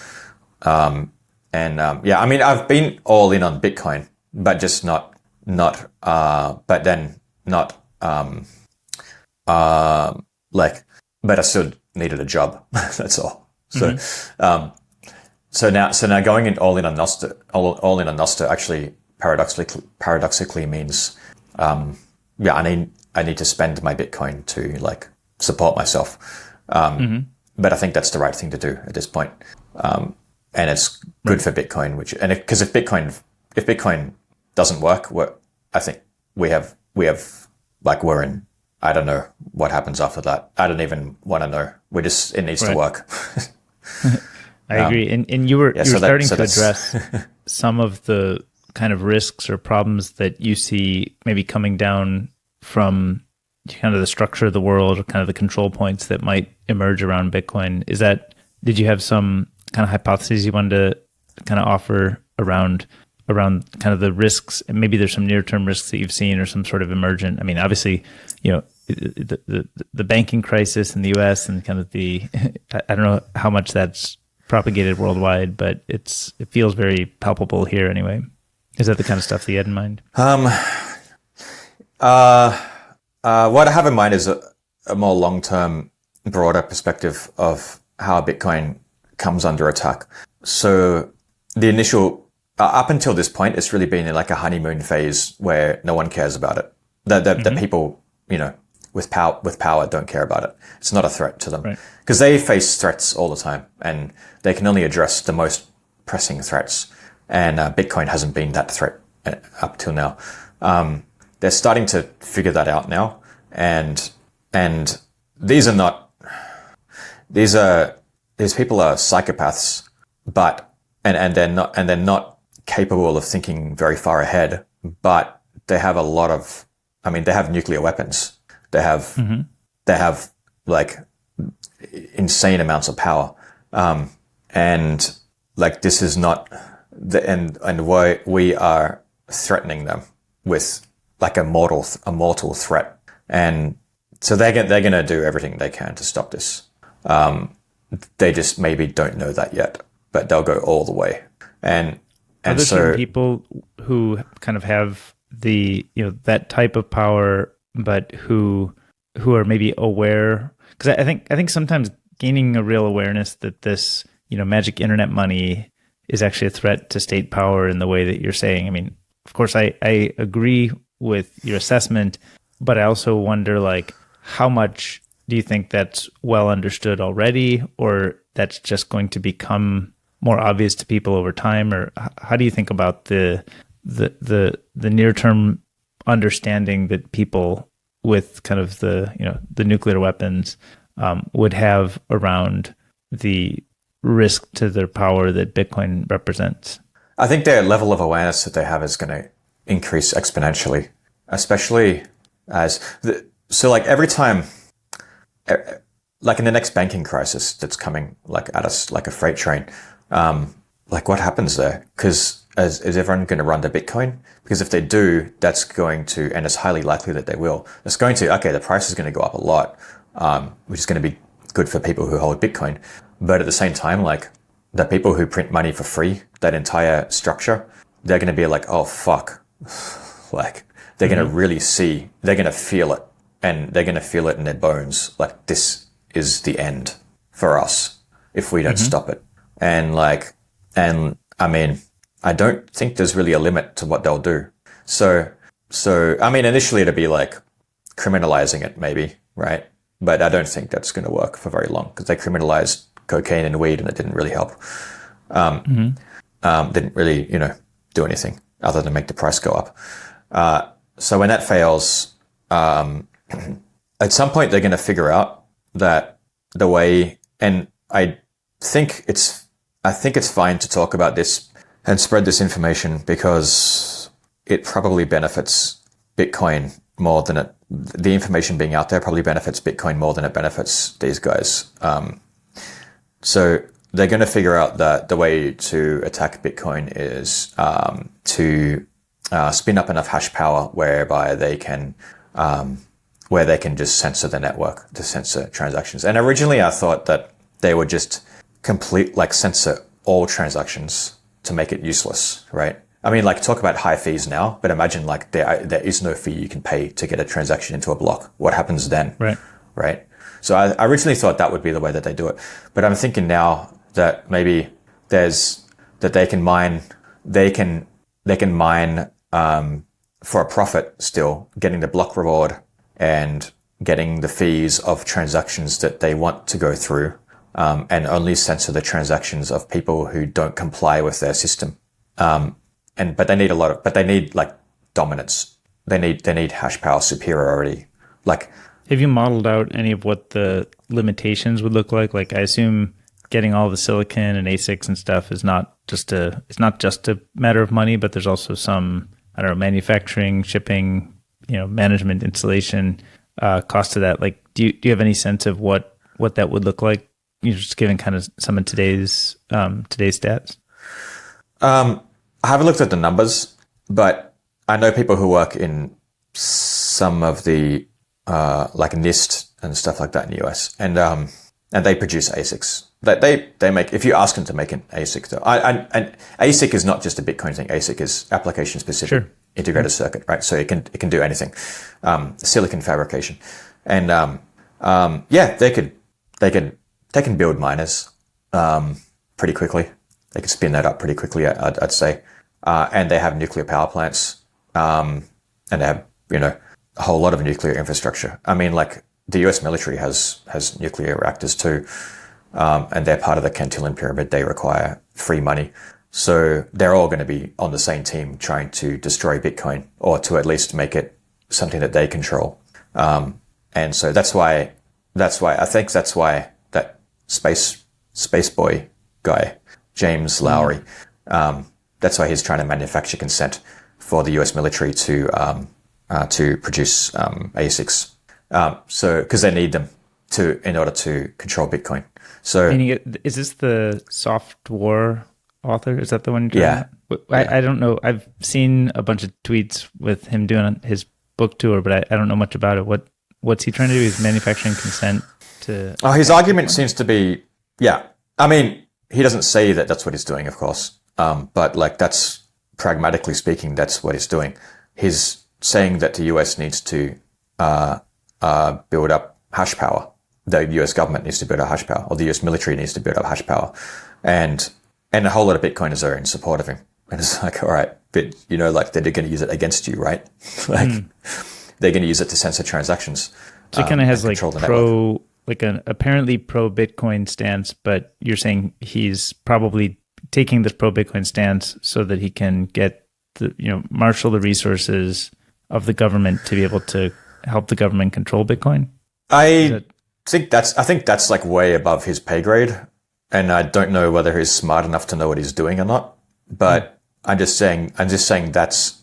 Yeah, I mean, I've been all in on Bitcoin, but just not but I still needed a job. That's all. So, so now going all in on Nostr actually paradoxically means, I need to spend my Bitcoin to like support myself. But I think that's the right thing to do at this point. And it's good for Bitcoin, because if Bitcoin doesn't work, I think we're in, I don't know what happens after that. I don't even want to know. It needs to work. I agree. And you were starting to address some of the kind of risks or problems that you see maybe coming down from kind of the structure of the world, or kind of the control points that might emerge around Bitcoin. Did you have some kind of hypotheses you wanted to kind of offer around kind of the risks? And maybe there's some near-term risks that you've seen, or some sort of emergent. I mean, obviously, the banking crisis in the U.S. and kind of I don't know how much that's propagated worldwide, but it feels very palpable here anyway. Is that the kind of stuff that you had in mind? What I have in mind is a more long-term, broader perspective of how Bitcoin comes under attack. So the initial, up until this point, it's really been in like a honeymoon phase where no one cares about it. The people, with power don't care about it. It's not a threat to them, because they face threats all the time, and they can only address the most pressing threats. And Bitcoin hasn't been that threat up till now. They're starting to figure that out now, and these people are psychopaths, but and they're not capable of thinking very far ahead, but they have they have nuclear weapons. They have like insane amounts of power, and like this is not and why we are threatening them with like a mortal threat, and so they're going to do everything they can to stop this. They just maybe don't know that yet, but they'll go all the way. And are there certain people who kind of have that type of power, but who are maybe aware? Because I think sometimes gaining a real awareness that this magic internet money is actually a threat to state power in the way that you're saying. I mean, of course, I agree with your assessment, but I also wonder, like, how much do you think that's well understood already, or that's just going to become more obvious to people over time? Or how do you think about the near-term understanding that people with kind of the nuclear weapons would have around the risk to their power that Bitcoin represents? I think their level of awareness that they have is going to increase exponentially, especially like every time, like in the next banking crisis that's coming like at us like a freight train, like what happens there? Because is everyone going to run to Bitcoin? Because if they do, that's going to, and it's highly likely that they will, it's going to, the price is going to go up a lot, which is going to be good for people who hold Bitcoin. But at the same time, like the people who print money for free, that entire structure, they're going to be like, oh, fuck. Like they're going to really they're going to feel it, and they're going to feel it in their bones. Like this is the end for us if we don't stop it. And I mean, I don't think there's really a limit to what they'll do. So, I mean, initially it'd be like criminalizing it maybe, right? But I don't think that's going to work for very long, because they criminalized cocaine and weed, and it didn't really help. Didn't really, do anything other than make the price go up. So when that fails, at some point they're going to figure out that the way, and I think it's fine to talk about this and spread this information because it probably benefits Bitcoin more than the information being out there probably benefits Bitcoin more than it benefits these guys. So they're going to figure out that the way to attack Bitcoin is to spin up enough hash power whereby they can just censor the network, to censor transactions. And originally I thought that they would just censor all transactions to make it useless, right? I mean, talk about high fees now, but imagine there is no fee you can pay to get a transaction into a block. What happens then? Right? So I originally thought that would be the way that they do it. But I'm thinking now that maybe they can mine for a profit still, getting the block reward and getting the fees of transactions that they want to go through, and only censor the transactions of people who don't comply with their system. But they need dominance. They need hash power superiority. Have you modeled out any of what the limitations would look like? I assume getting all the silicon and ASICs and stuff is not just a matter of money, but there's also some, manufacturing, shipping, management, installation, cost to that. Do you have any sense of what that would look like? Just given kind of some of today's stats. I haven't looked at the numbers, but I know people who work in some of the NIST and stuff like that in the US, and they produce ASICs. They make, if you ask them to make an ASIC, though, and ASIC is not just a Bitcoin thing. ASIC is application specific integrated circuit, right? So it can do anything, silicon fabrication, and they can build miners pretty quickly. They can spin that up pretty quickly, I'd say, and they have nuclear power plants, and they have a whole lot of nuclear infrastructure. I mean, the US military has nuclear reactors too, and they're part of the Cantillon Pyramid. They require free money. So they're all going to be on the same team trying to destroy Bitcoin, or to at least make it something that they control. And so that's why that space boy guy, James Lowry, that's why he's trying to manufacture consent for the US military to produce ASICs. So because they need them in order to control Bitcoin. So is this the Soft War author? Is that the one? Yeah. I don't know. I've seen a bunch of tweets with him doing his book tour, but I don't know much about it. What's he trying to do? Is manufacturing consent to? Oh, his argument seems to be, yeah. I mean, he doesn't say that that's what he's doing, of course. But that's, pragmatically speaking, that's what he's doing. He's saying that the US needs to build up hash power. The US government needs to build up hash power, or the US military needs to build up hash power. And a whole lot of Bitcoiners are in support of him. And it's all right, but they're going to use it against you, right? They're going to use it to censor transactions. So it kind of has an apparently pro Bitcoin stance, but you're saying he's probably taking this pro Bitcoin stance so that he can get marshal the resources of the government to be able to help the government control Bitcoin. I think that's way above his pay grade, and I don't know whether he's smart enough to know what he's doing or not. But I'm just saying that's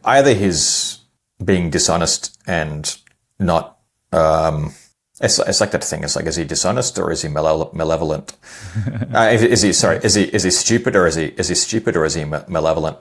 either he's being dishonest and not. It's like that thing. It's is he dishonest or is he malevolent? Is he stupid or is he stupid or is he malevolent?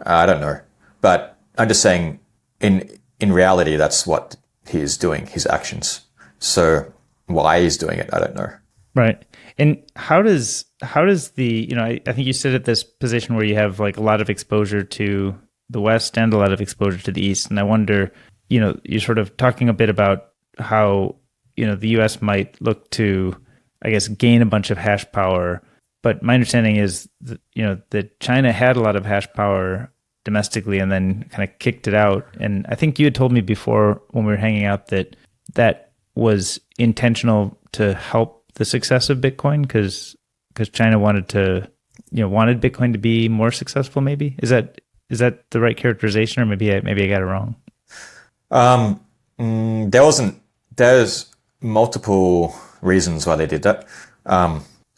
I don't know, but I'm just saying in reality that's what he is doing, his actions. So why he's doing it, I don't know. Right. And how does the, I think you sit at this position where you have a lot of exposure to the West and a lot of exposure to the East. And I wonder, you're sort of talking a bit about how, the US might look to, I guess, gain a bunch of hash power. But my understanding is that China had a lot of hash power domestically and then kind of kicked it out. And I think you had told me before when we were hanging out that was intentional to help the success of Bitcoin because China wanted Bitcoin to be more successful? Maybe is that the right characterization, or maybe I got it wrong? There's multiple reasons why they did that.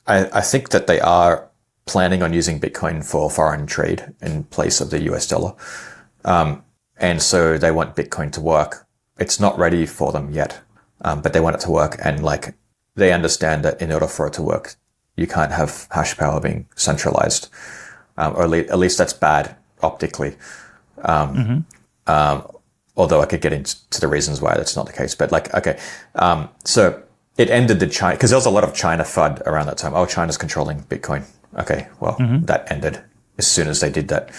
I think that they are planning on using Bitcoin for foreign trade in place of the US dollar. And so they want Bitcoin to work. It's not ready for them yet, but they want it to work. And like, they understand that in order for it to work, you can't have hash power being centralized, or at least that's bad optically. Although I could get into the reasons why that's not the case, but like, okay. So it ended the China, because there was a lot of China FUD around that time. Oh, China's controlling Bitcoin. Okay, well, that ended as soon as they did that.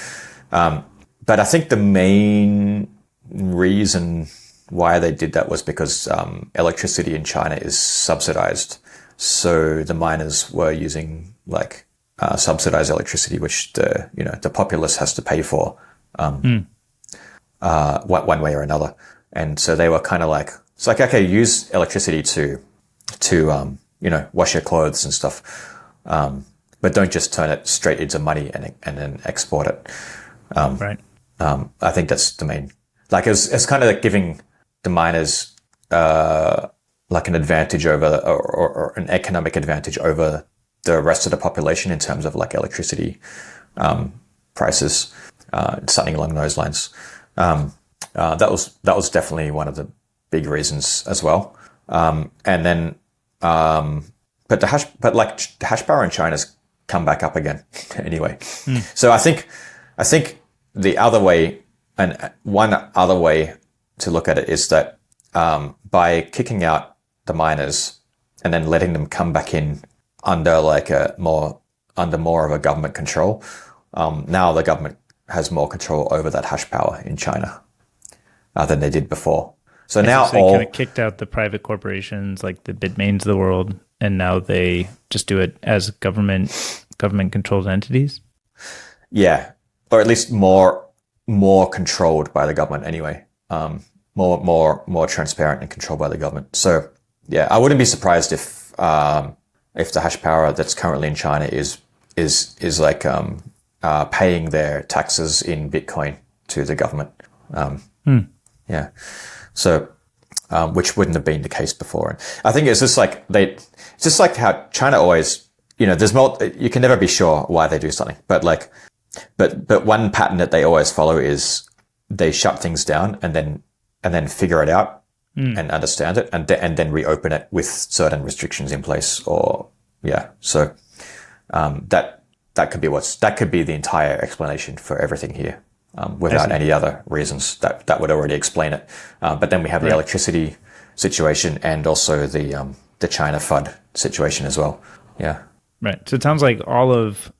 But I think the main reason why they did that was because electricity in China is subsidized. So the miners were using like subsidized electricity, which the populace has to pay for one way or another. And so they were kind of like, it's like, okay, use electricity to wash your clothes and stuff. But don't just turn it straight into money and then export it. Right. I think that's the main, like it's kind of like giving the miners, like an advantage over, or an economic advantage over the rest of the population in terms of like electricity, prices, something along those lines. That was definitely one of the big reasons as well. And then, but the hash power in China's come back up again anyway. So I think the other way, and one other way to look at it is that, by kicking out the miners and then letting them come back in under more of a government control, now the government has more control over that hash power in China than they did before. So now they kind of kicked out the private corporations like the Bitmains of the world, and now they just do it as government controlled entities. Yeah, or at least more controlled by the government anyway. More transparent and controlled by the government. So yeah, I wouldn't be surprised if the hash power that's currently in China is like paying their taxes in Bitcoin to the government. Yeah. So, which wouldn't have been the case before. And I think it's just like how China always, you can never be sure why they do something, but one pattern that they always follow is they shut things down and then figure it out and understand it and then reopen it with certain restrictions in place So, that could be the entire explanation for everything here. Without any other reasons that would already explain it. But then we have the electricity situation and also the China FUD situation as well. Yeah. Right. So it sounds like all of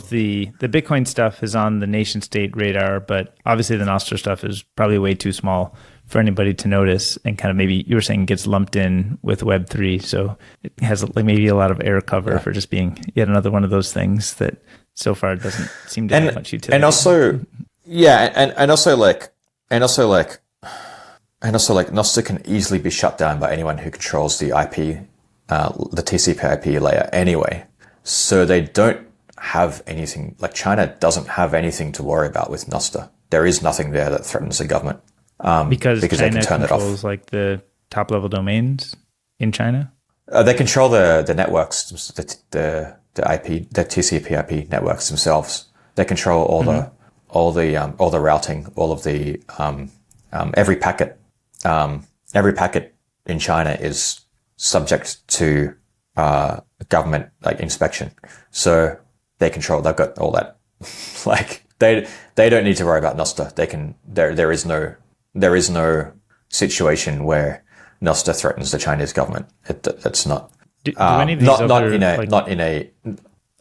the Bitcoin stuff is on the nation state radar, but obviously the Nostr stuff is probably way too small for anybody to notice, and kind of maybe you were saying gets lumped in with Web3. So it has like maybe a lot of air cover for just being yet another one of those things that so far doesn't seem to have much utility. And also, yeah, and also Nostr can easily be shut down by anyone who controls the IP, the TCP/IP layer anyway. So they don't have anything, like China doesn't have anything to worry about with Nostr. There is nothing there that threatens the government. Because China they can turn it controls off. like the top level domains in China. They control the networks, the IP, the TCP/IP networks themselves. They control all the routing, all of the every packet. Every packet in China is subject to government inspection, so they've got all that. They don't need to worry about Nostr. There is no situation where Nostr threatens the Chinese government. That's not. Do any of these not in a.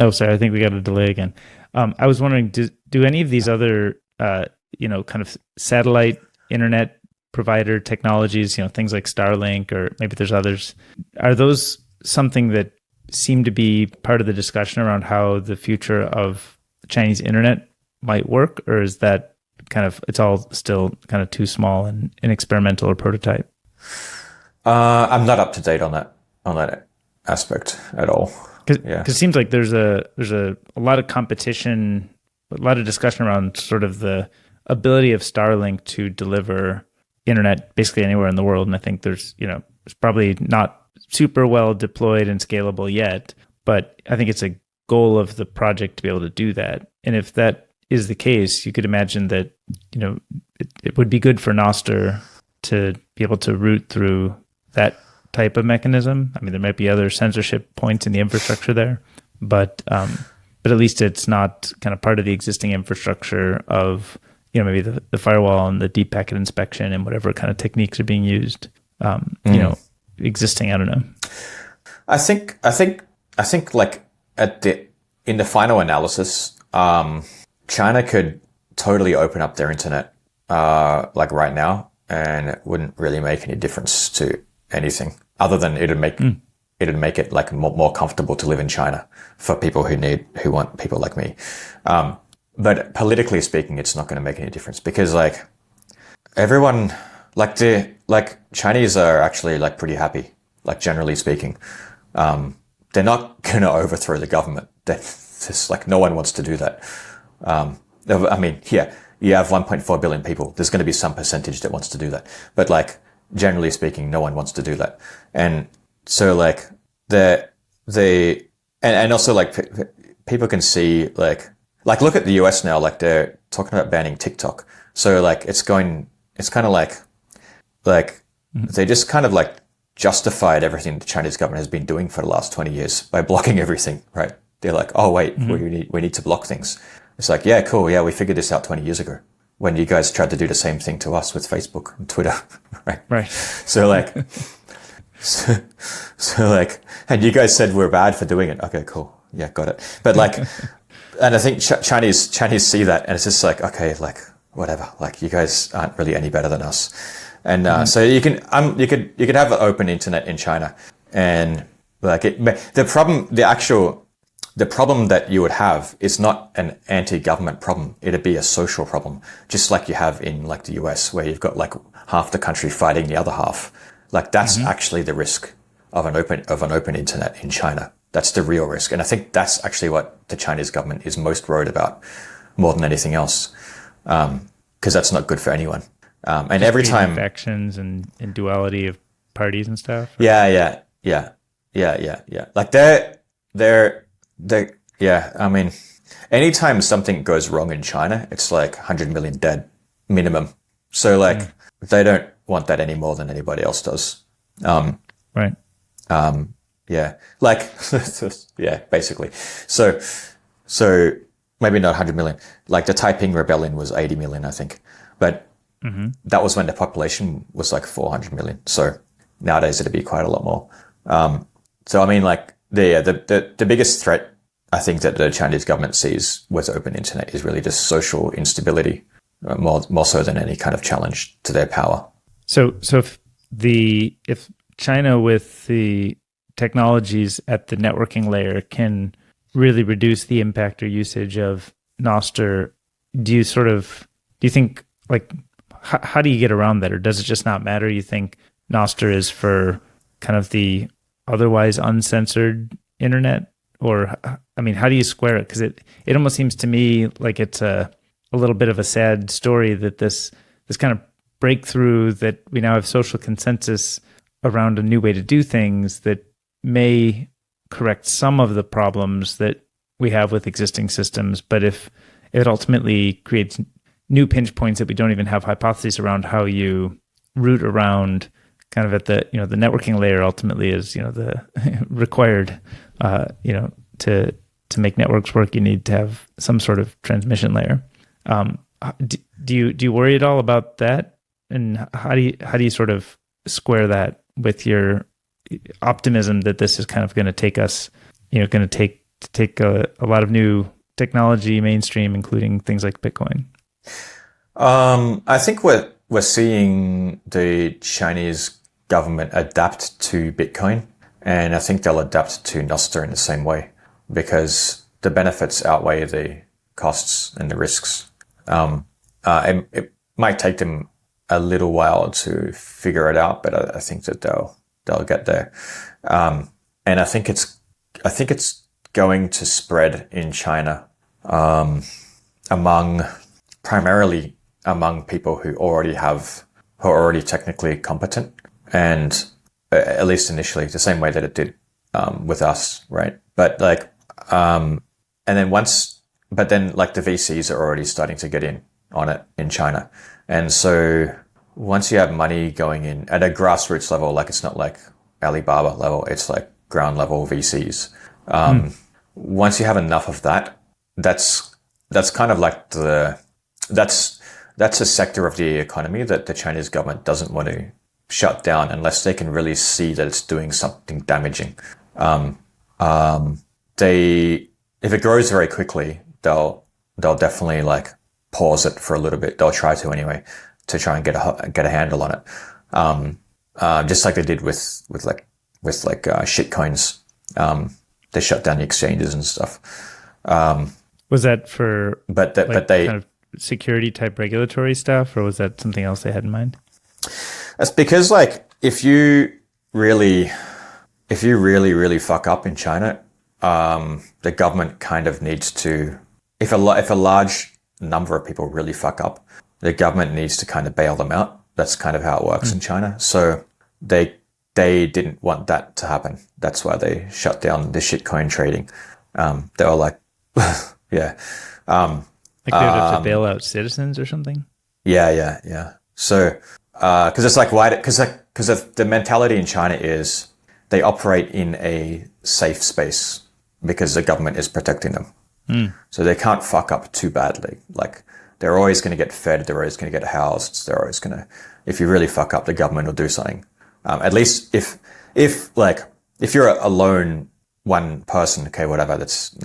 Oh, sorry. I think we got a delay again. I was wondering, do any of these other, kind of satellite internet provider technologies, things like Starlink, or maybe there's others, are those something that seem to be part of the discussion around how the future of Chinese internet might work, or is that it's all still kind of too small and experimental or prototype? I'm not up to date on that. aspect at all. Because Yeah. it seems like there's a lot of competition, a lot of discussion around sort of the ability of Starlink to deliver internet basically anywhere in the world. And I think it's probably not super well deployed and scalable yet, but I think it's a goal of the project to be able to do that. And if that is the case, you could imagine that, it would be good for Nostr to be able to route through that type of mechanism. I mean, there might be other censorship points in the infrastructure there, but at least it's not kind of part of the existing infrastructure of, maybe the firewall and the deep packet inspection and whatever kind of techniques are being used, existing. I don't know. I think like in the final analysis, China could totally open up their internet, like right now, and it wouldn't really make any difference to anything other than it'd make it like more comfortable to live in China for people who want people like me. But politically speaking, it's not going to make any difference because like everyone, like Chinese are actually like pretty happy, like generally speaking. They're not going to overthrow the government. Just like no one wants to do that. I mean, yeah, you have 1.4 billion people. There's going to be some percentage that wants to do that. But like generally speaking, no one wants to do that. And so like and also like people can see like look at the US now, like they're talking about banning TikTok. So like it's kind of like they just kind of like justified everything the Chinese government has been doing for the last 20 years by blocking everything, right? They're like, oh wait, we need to block things. It's like, yeah, cool. Yeah, we figured this out 20 years ago when you guys tried to do the same thing to us with Facebook and Twitter, right? Right. So like, so like, and you guys said we're bad for doing it. Okay, cool. Yeah, got it. But like, and I think Chinese see that, and it's just like, okay, like whatever. Like you guys aren't really any better than us. And so you could have an open internet in China, and like the problem that you would have is not an anti-government problem. It'd be a social problem, just like you have in like the US, where you've got like half the country fighting the other half. Like that's actually the risk of an open internet in China. That's the real risk, and I think that's actually what the Chinese government is most worried about, more than anything else, because that's not good for anyone. And just every time factions and duality of parties and stuff. Yeah. Like they're yeah. I mean, anytime something goes wrong in China, it's like 100 million dead minimum. So like they don't want that any more than anybody else does. Right. Yeah. Like yeah, basically. So maybe not 100 million. Like the Taiping Rebellion was 80 million, I think, but that was when the population was like 400 million. So nowadays it'd be quite a lot more. So I mean, like the biggest threat I think that the Chinese government sees with open internet is really just social instability, more so than any kind of challenge to their power. So if China with the technologies at the networking layer can really reduce the impact or usage of Nostr, do you think like how do you get around that, or does it just not matter? You think Nostr is for kind of the otherwise uncensored internet, or I mean, how do you square it? Because it almost seems to me like it's a little bit of a sad story that this kind of breakthrough that we now have social consensus around a new way to do things that may correct some of the problems that we have with existing systems, but if it ultimately creates new pinch points that we don't even have hypotheses around how you route around, kind of at the the networking layer ultimately is the required to make networks work, you need to have some sort of transmission layer. Do you worry at all about that, and how do you sort of square that with your optimism that this is kind of going to take us, going to take a lot of new technology mainstream, including things like Bitcoin? I think we're seeing the Chinese government adapt to Bitcoin, and I think they'll adapt to Nostr in the same way because the benefits outweigh the costs and the risks. And it might take them a little while to figure it out, but I think that they'll get there. and I think it's going to spread in China among primarily among people who are already technically competent, and at least initially, the same way that it did with us, right? But like, and then but then like the VCs are already starting to get in on it in China, and so once you have money going in at a grassroots level, like it's not like Alibaba level, it's like ground level VCs. Once you have enough of that, that's kind of like that's a sector of the economy that the Chinese government doesn't want to shut down unless they can really see that it's doing something damaging. If it grows very quickly, they'll definitely like pause it for a little bit. They'll try to anyway, to try and get a handle on it. Just like they did with shit coins. They shut down the exchanges and stuff. Was that for but they kind of security type regulatory stuff, or was that something else they had in mind? That's because like if you really fuck up in China, the government kind of needs to, if a large number of people really fuck up, the government needs to kind of bail them out. That's kind of how it works in China. So they didn't want that to happen. That's why they shut down the shitcoin trading. They were like, yeah. Like they would have to bail out citizens or something? Yeah. So, cause it's like, why, cause the mentality in China is they operate in a safe space because the government is protecting them. So they can't fuck up too badly. Like they're always going to get fed. They're always going to get housed. They're always going to, if you really fuck up, the government will do something. At least if you're a lone one person, okay, whatever, that's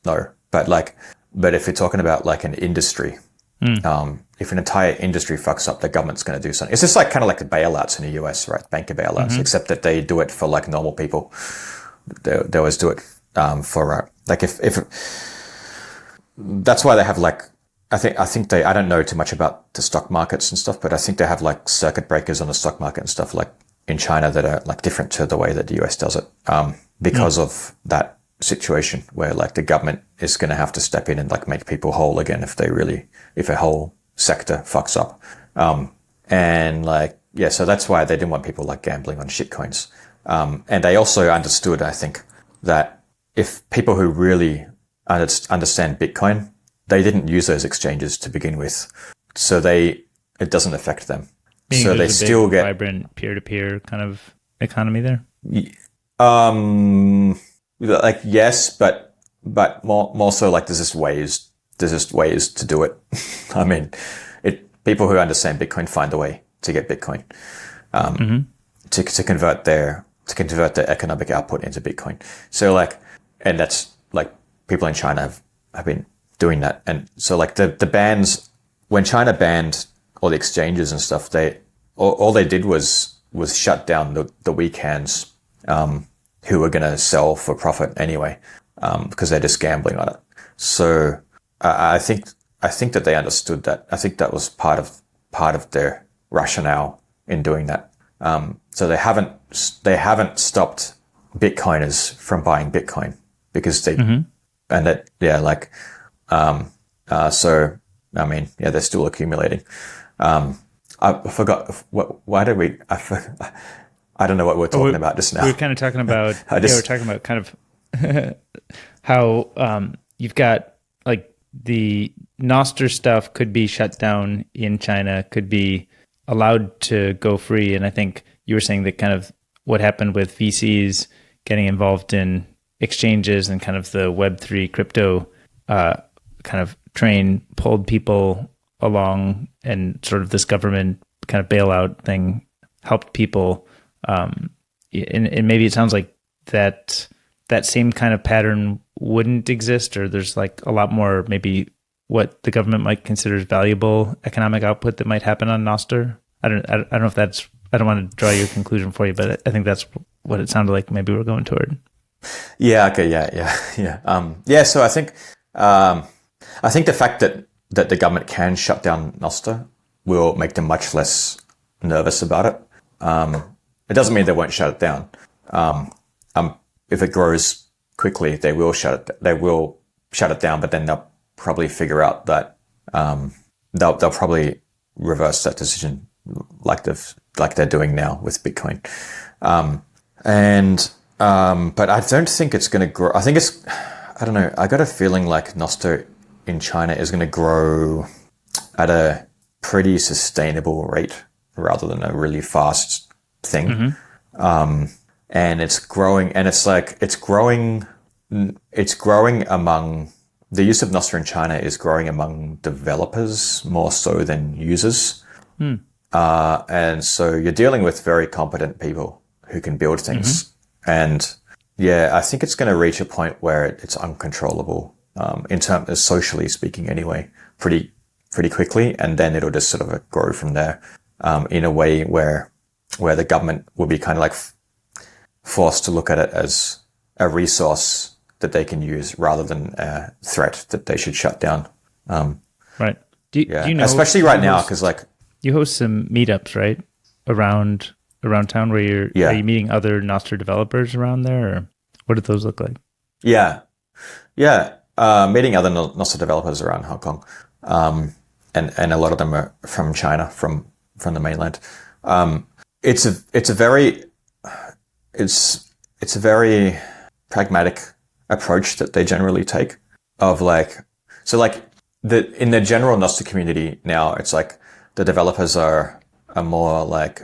no. But if you're talking about like an industry, if an entire industry fucks up, the government's going to do something. It's just like kind of like the bailouts in the US, right? Banker bailouts, except that they do it for like normal people. They always do it for like if that's why they have like I think I don't know too much about the stock markets and stuff, but I think they have like circuit breakers on the stock market and stuff like in China that are like different to the way that the US does it because of that situation where like the government is going to have to step in and like make people whole again if a whole sector fucks up. And like, yeah, so that's why they didn't want people like gambling on shitcoins. And they also understood, I think, that if people who really understand Bitcoin, they didn't use those exchanges to begin with. So it doesn't affect them. Meaning so they still get vibrant peer-to-peer kind of economy there. Like yes, but more so like there's just ways to do it. I mean, people who understand Bitcoin find a way to get Bitcoin, to convert their economic output into Bitcoin. So like, and that's like people in China have been doing that. And so like the bans, when China banned all the exchanges and stuff, all they did was shut down the weak hands, who were going to sell for profit anyway, because they're just gambling on it. So I think that they understood that. I think that was part of their rationale in doing that. So they haven't stopped Bitcoiners from buying Bitcoin because they, and that, yeah, like, so, I mean, yeah, they're still accumulating. I forgot I don't know what we're talking about just now. We were kind of talking about, we're talking about kind of how, you've got like the Nostr stuff could be shut down in China, could be allowed to go free. And I think you were saying that kind of what happened with VCs getting involved in exchanges and kind of the Web3 crypto kind of train pulled people along, and sort of this government kind of bailout thing helped people. And maybe it sounds like that same kind of pattern wouldn't exist, or there's like a lot more maybe what the government might consider as valuable economic output that might happen on Nostr. I don't know if that's, I don't want to draw your conclusion for you, but I think that's what it sounded like maybe we're going toward. Yeah. Okay. Yeah. So I think the fact that the government can shut down Nostr will make them much less nervous about it. It doesn't mean they won't shut it down. if it grows quickly, they will shut it down, but then they'll probably figure out that they'll probably reverse that decision like they're doing now with Bitcoin. But I don't think it's going to grow. I don't know. I got a feeling like Nostr in China is going to grow at a pretty sustainable rate rather than a really fast thing. And it's growing, and it's growing among, the use of Nostr in China is growing among developers more so than users. And so you're dealing with very competent people who can build things. And yeah, I think it's going to reach a point where it's uncontrollable, in terms of socially speaking anyway, pretty quickly. And then it'll just sort of grow from there, in a way where the government will be kind of like forced to look at it as a resource that they can use rather than a threat that they should shut down. Right. Do you know, especially right now, because like you host some meetups, right, around town where are you meeting other Nostr developers around there, or what do those look like? Yeah. Meeting other Nostr developers around Hong Kong, and a lot of them are from China, from the mainland. It's a very pragmatic approach that they generally take of in the general Nostr community now, it's like the developers are more like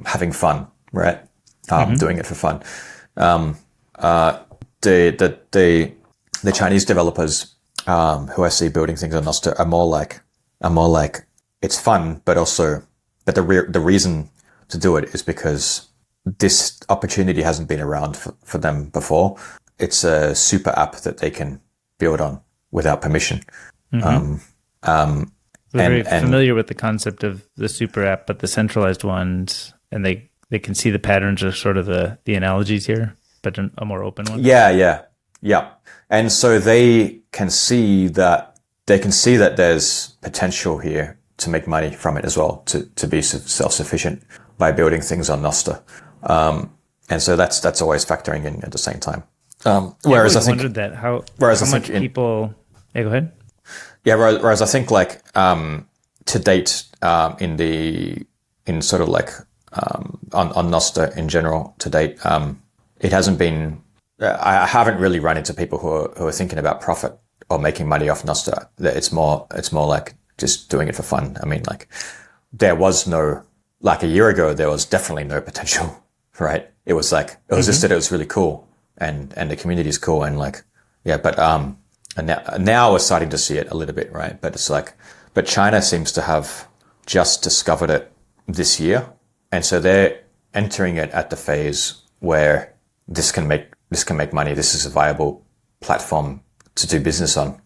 having fun, right? Doing it for fun. The Chinese developers who I see building things on Nostr are more like it's fun, but the reason to do it is because this opportunity hasn't been around for them before. It's a super app that they can build on without permission. They're very familiar with the concept of the super app, but the centralized ones, and they can see the patterns of sort of the analogies here, but a more open one. Yeah. And so they can see that there's potential here to make money from it as well, to be self-sufficient by building things on Nostr. And so that's always factoring in at the same time. Whereas I think, wondered that how much people. Yeah, go ahead. Yeah, whereas I think like to date, in sort of like on Nostr in general to date, it hasn't been. I haven't really run into people who are thinking about profit or making money off Nostr. It's more like just doing it for fun. I mean, like there was no, like a year ago, there was definitely no potential, right? It was just that it was really cool and the community is cool and like, yeah, but, and now we're starting to see it a little bit, right? But it's like, but China seems to have just discovered it this year. And so they're entering it at the phase where this can make money. This is a viable platform to do business on,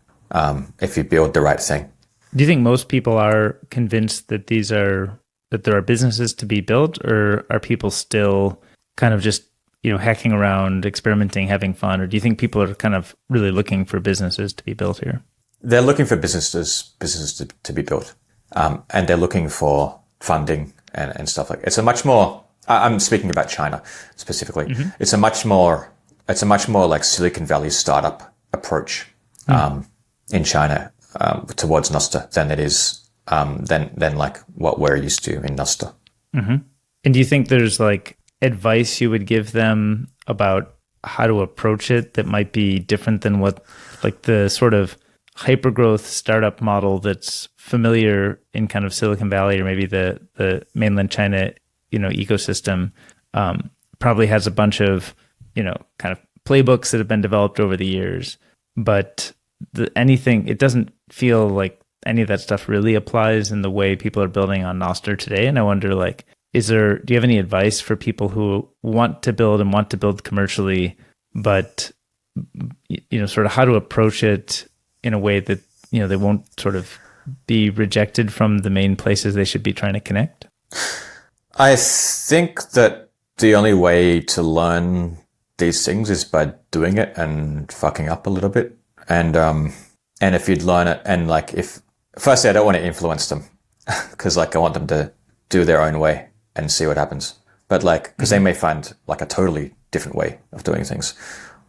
if you build the right thing. Do you think most people are convinced that there are businesses to be built, or are people still kind of just, hacking around, experimenting, having fun? Or do you think people are kind of really looking for businesses to be built here? They're looking for businesses to be built. And they're looking for funding and stuff like it. It's a much more, I'm speaking about China specifically. It's a much more like Silicon Valley startup approach, in China, towards Nostr than it is, than like what we're used to in Nostr. And do you think there's like advice you would give them about how to approach it that might be different than what like the sort of hypergrowth startup model that's familiar in kind of Silicon Valley or maybe the mainland China, ecosystem, probably has a bunch of, kind of playbooks that have been developed over the years, but it doesn't feel like any of that stuff really applies in the way people are building on Nostr today. And I wonder, like, do you have any advice for people who want to build commercially, but, sort of how to approach it in a way that, they won't sort of be rejected from the main places they should be trying to connect? I think that the only way to learn these things is by doing it and fucking up a little bit. And if you'd learn it, and like firstly, I don't want to influence them because like I want them to do their own way and see what happens. But like, because they may find like a totally different way of doing things.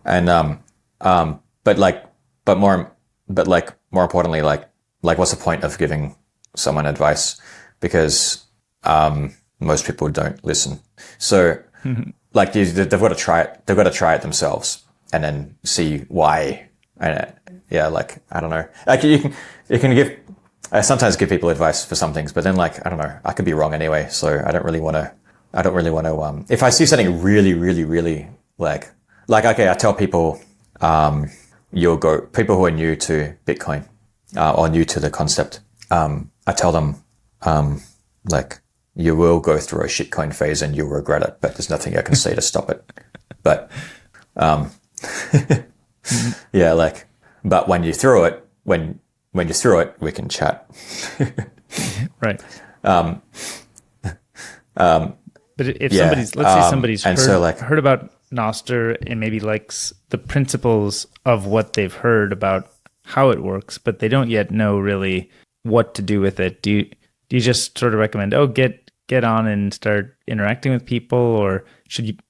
And but more importantly, like what's the point of giving someone advice? Because most people don't listen. So like they've got to try it. They've got to try it themselves and then see why. And yeah, like I don't know. Like you can give. I sometimes give people advice for some things, but then like I don't know. I could be wrong anyway, so I don't really want to. If I see something really, really, really like okay, I tell people, people who are new to Bitcoin or new to the concept. I tell them, like you will go through a shitcoin phase and you'll regret it, but there's nothing I can say to stop it. But yeah, like, but when you throw it, when you throw it, we can chat. Right. But if somebody's, let's say somebody's heard about Nostr and maybe likes the principles of what they've heard about how it works, but they don't yet know really what to do with it. Do you just sort of recommend, get on and start interacting with people, or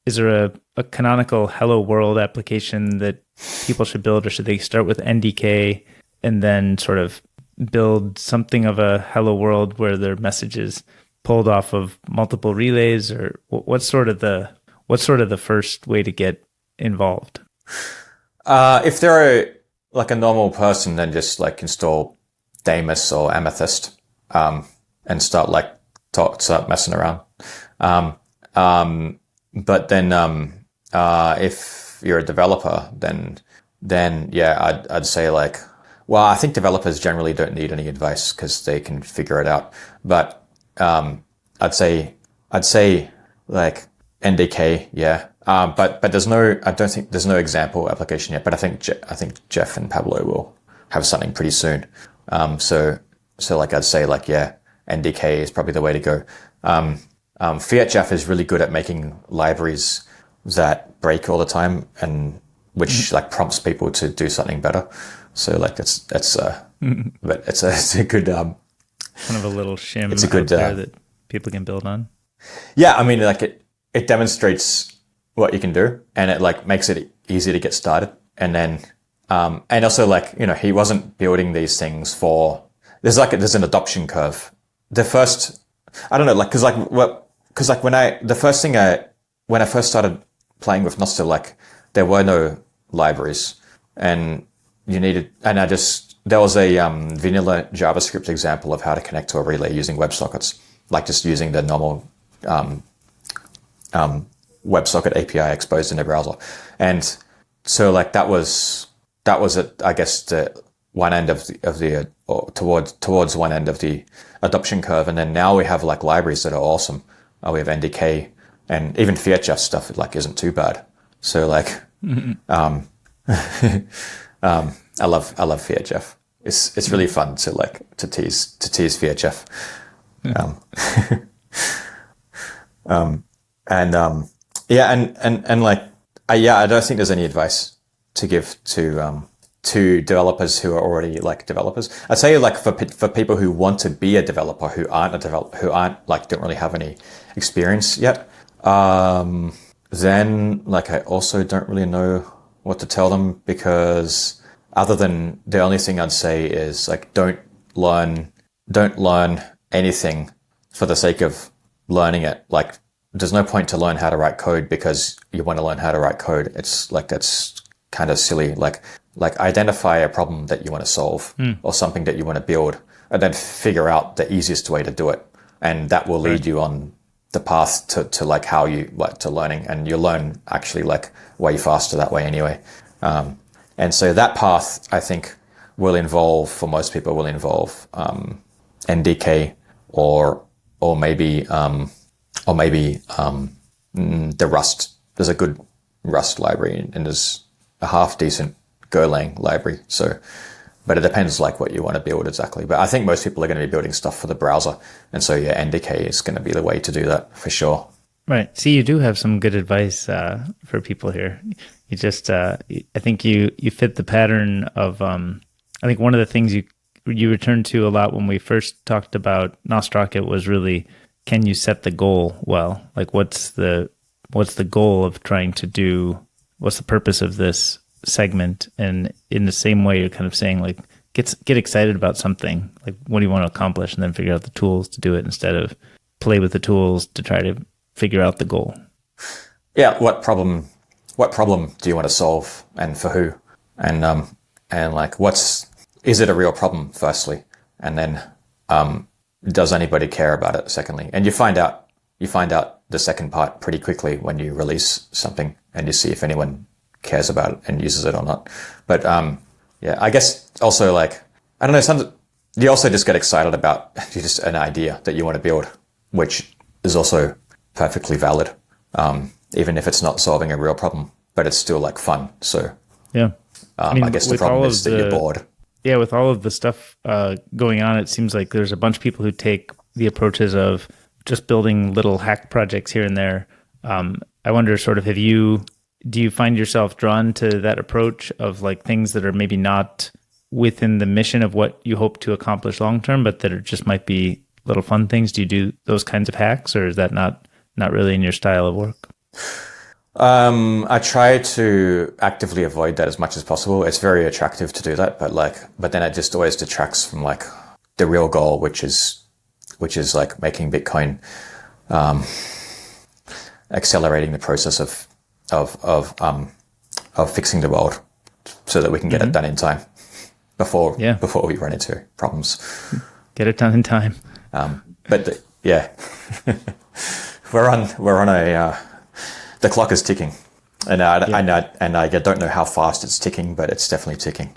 is there a canonical Hello World application that people should build, or should they start with NDK and then sort of build something of a Hello World where their message is pulled off of multiple relays, or what's sort of the first way to get involved? If they're like a normal person, then just like install Damus or Amethyst, and start messing around. But then, if you're a developer, then yeah, I'd say like, well, I think developers generally don't need any advice because they can figure it out. But I'd say like NDK, yeah. But I don't think there's no example application yet. But I think Jeff and Pablo will have something pretty soon. So like I'd say like, yeah, NDK is probably the way to go. Fiat Jeff is really good at making libraries that break all the time and which like prompts people to do something better. So like but it's a good kind of a little shim. It's a good there that people can build on. Yeah, I mean, like it demonstrates what you can do, and it like makes it easy to get started. And then and also like he wasn't building these things for. There's an adoption curve. The first, I don't know, like when I first started playing with Nostr, like there were no libraries, and there was a vanilla JavaScript example of how to connect to a relay using WebSockets, like just using the normal WebSocket API exposed in the browser. And so like that was I guess the one end of the or towards one end of the adoption curve. And then now we have like libraries that are awesome. We have NDK, and even FiatJeff stuff like isn't too bad. So like I love FiatJeff. It's really fun to tease FiatJeff. I don't think there's any advice to give to developers who are already like developers. I'd say like for people who want to be a developer who aren't like don't really have any experience yet. Then like I also don't really know what to tell them, because other than the only thing I'd say is like don't learn anything for the sake of learning it. Like there's no point to learn how to write code because you want to learn how to write code. It's like that's kind of silly. Like identify a problem that you want to solve or something that you want to build, and then figure out the easiest way to do it, and that will lead you on the path to like how you like to learning, and you'll learn actually like way faster that way anyway. And so that path I think for most people will involve NDK or maybe the Rust. There's a good Rust library, and there's a half decent Golang library. So, but it depends like what you want to build exactly. But I think most people are going to be building stuff for the browser. And so yeah, NDK is going to be the way to do that for sure. Right. See, you do have some good advice for people here. You just, I think you fit the pattern of, I think one of the things you returned to a lot when we first talked about Nostrocket was really, can you set the goal well? Like what's the what's the goal of trying to do, what's the purpose of this segment? And in the same way, you're kind of saying like, get excited about something. Like, what do you want to accomplish? And then figure out the tools to do it instead of play with the tools to try to figure out the goal. Yeah. What problem do you want to solve, and for who? And like, is it a real problem, firstly? And then, does anybody care about it, secondly? And you find out the second part pretty quickly when you release something and you see if anyone cares about it and uses it or not. But, yeah, I guess also like, I don't know, you also just get excited about just an idea that you want to build, which is also perfectly valid. Even if it's not solving a real problem, but it's still like fun. So yeah, I guess the problem is that you're bored. Yeah, with all of the stuff going on, it seems like there's a bunch of people who take the approaches of just building little hack projects here and there. I wonder, sort of, do you find yourself drawn to that approach of like things that are maybe not within the mission of what you hope to accomplish long term, but that are just might be little fun things? Do you do those kinds of hacks, or is that not really in your style of work? I try to actively avoid that as much as possible. It's very attractive to do that, but then it just always detracts from like the real goal, which is like making Bitcoin, accelerating the process of fixing the world so that we can get it done in time before we run into problems. Get it done in time. Yeah, we're on a. The clock is ticking, and I don't know how fast it's ticking, but it's definitely ticking.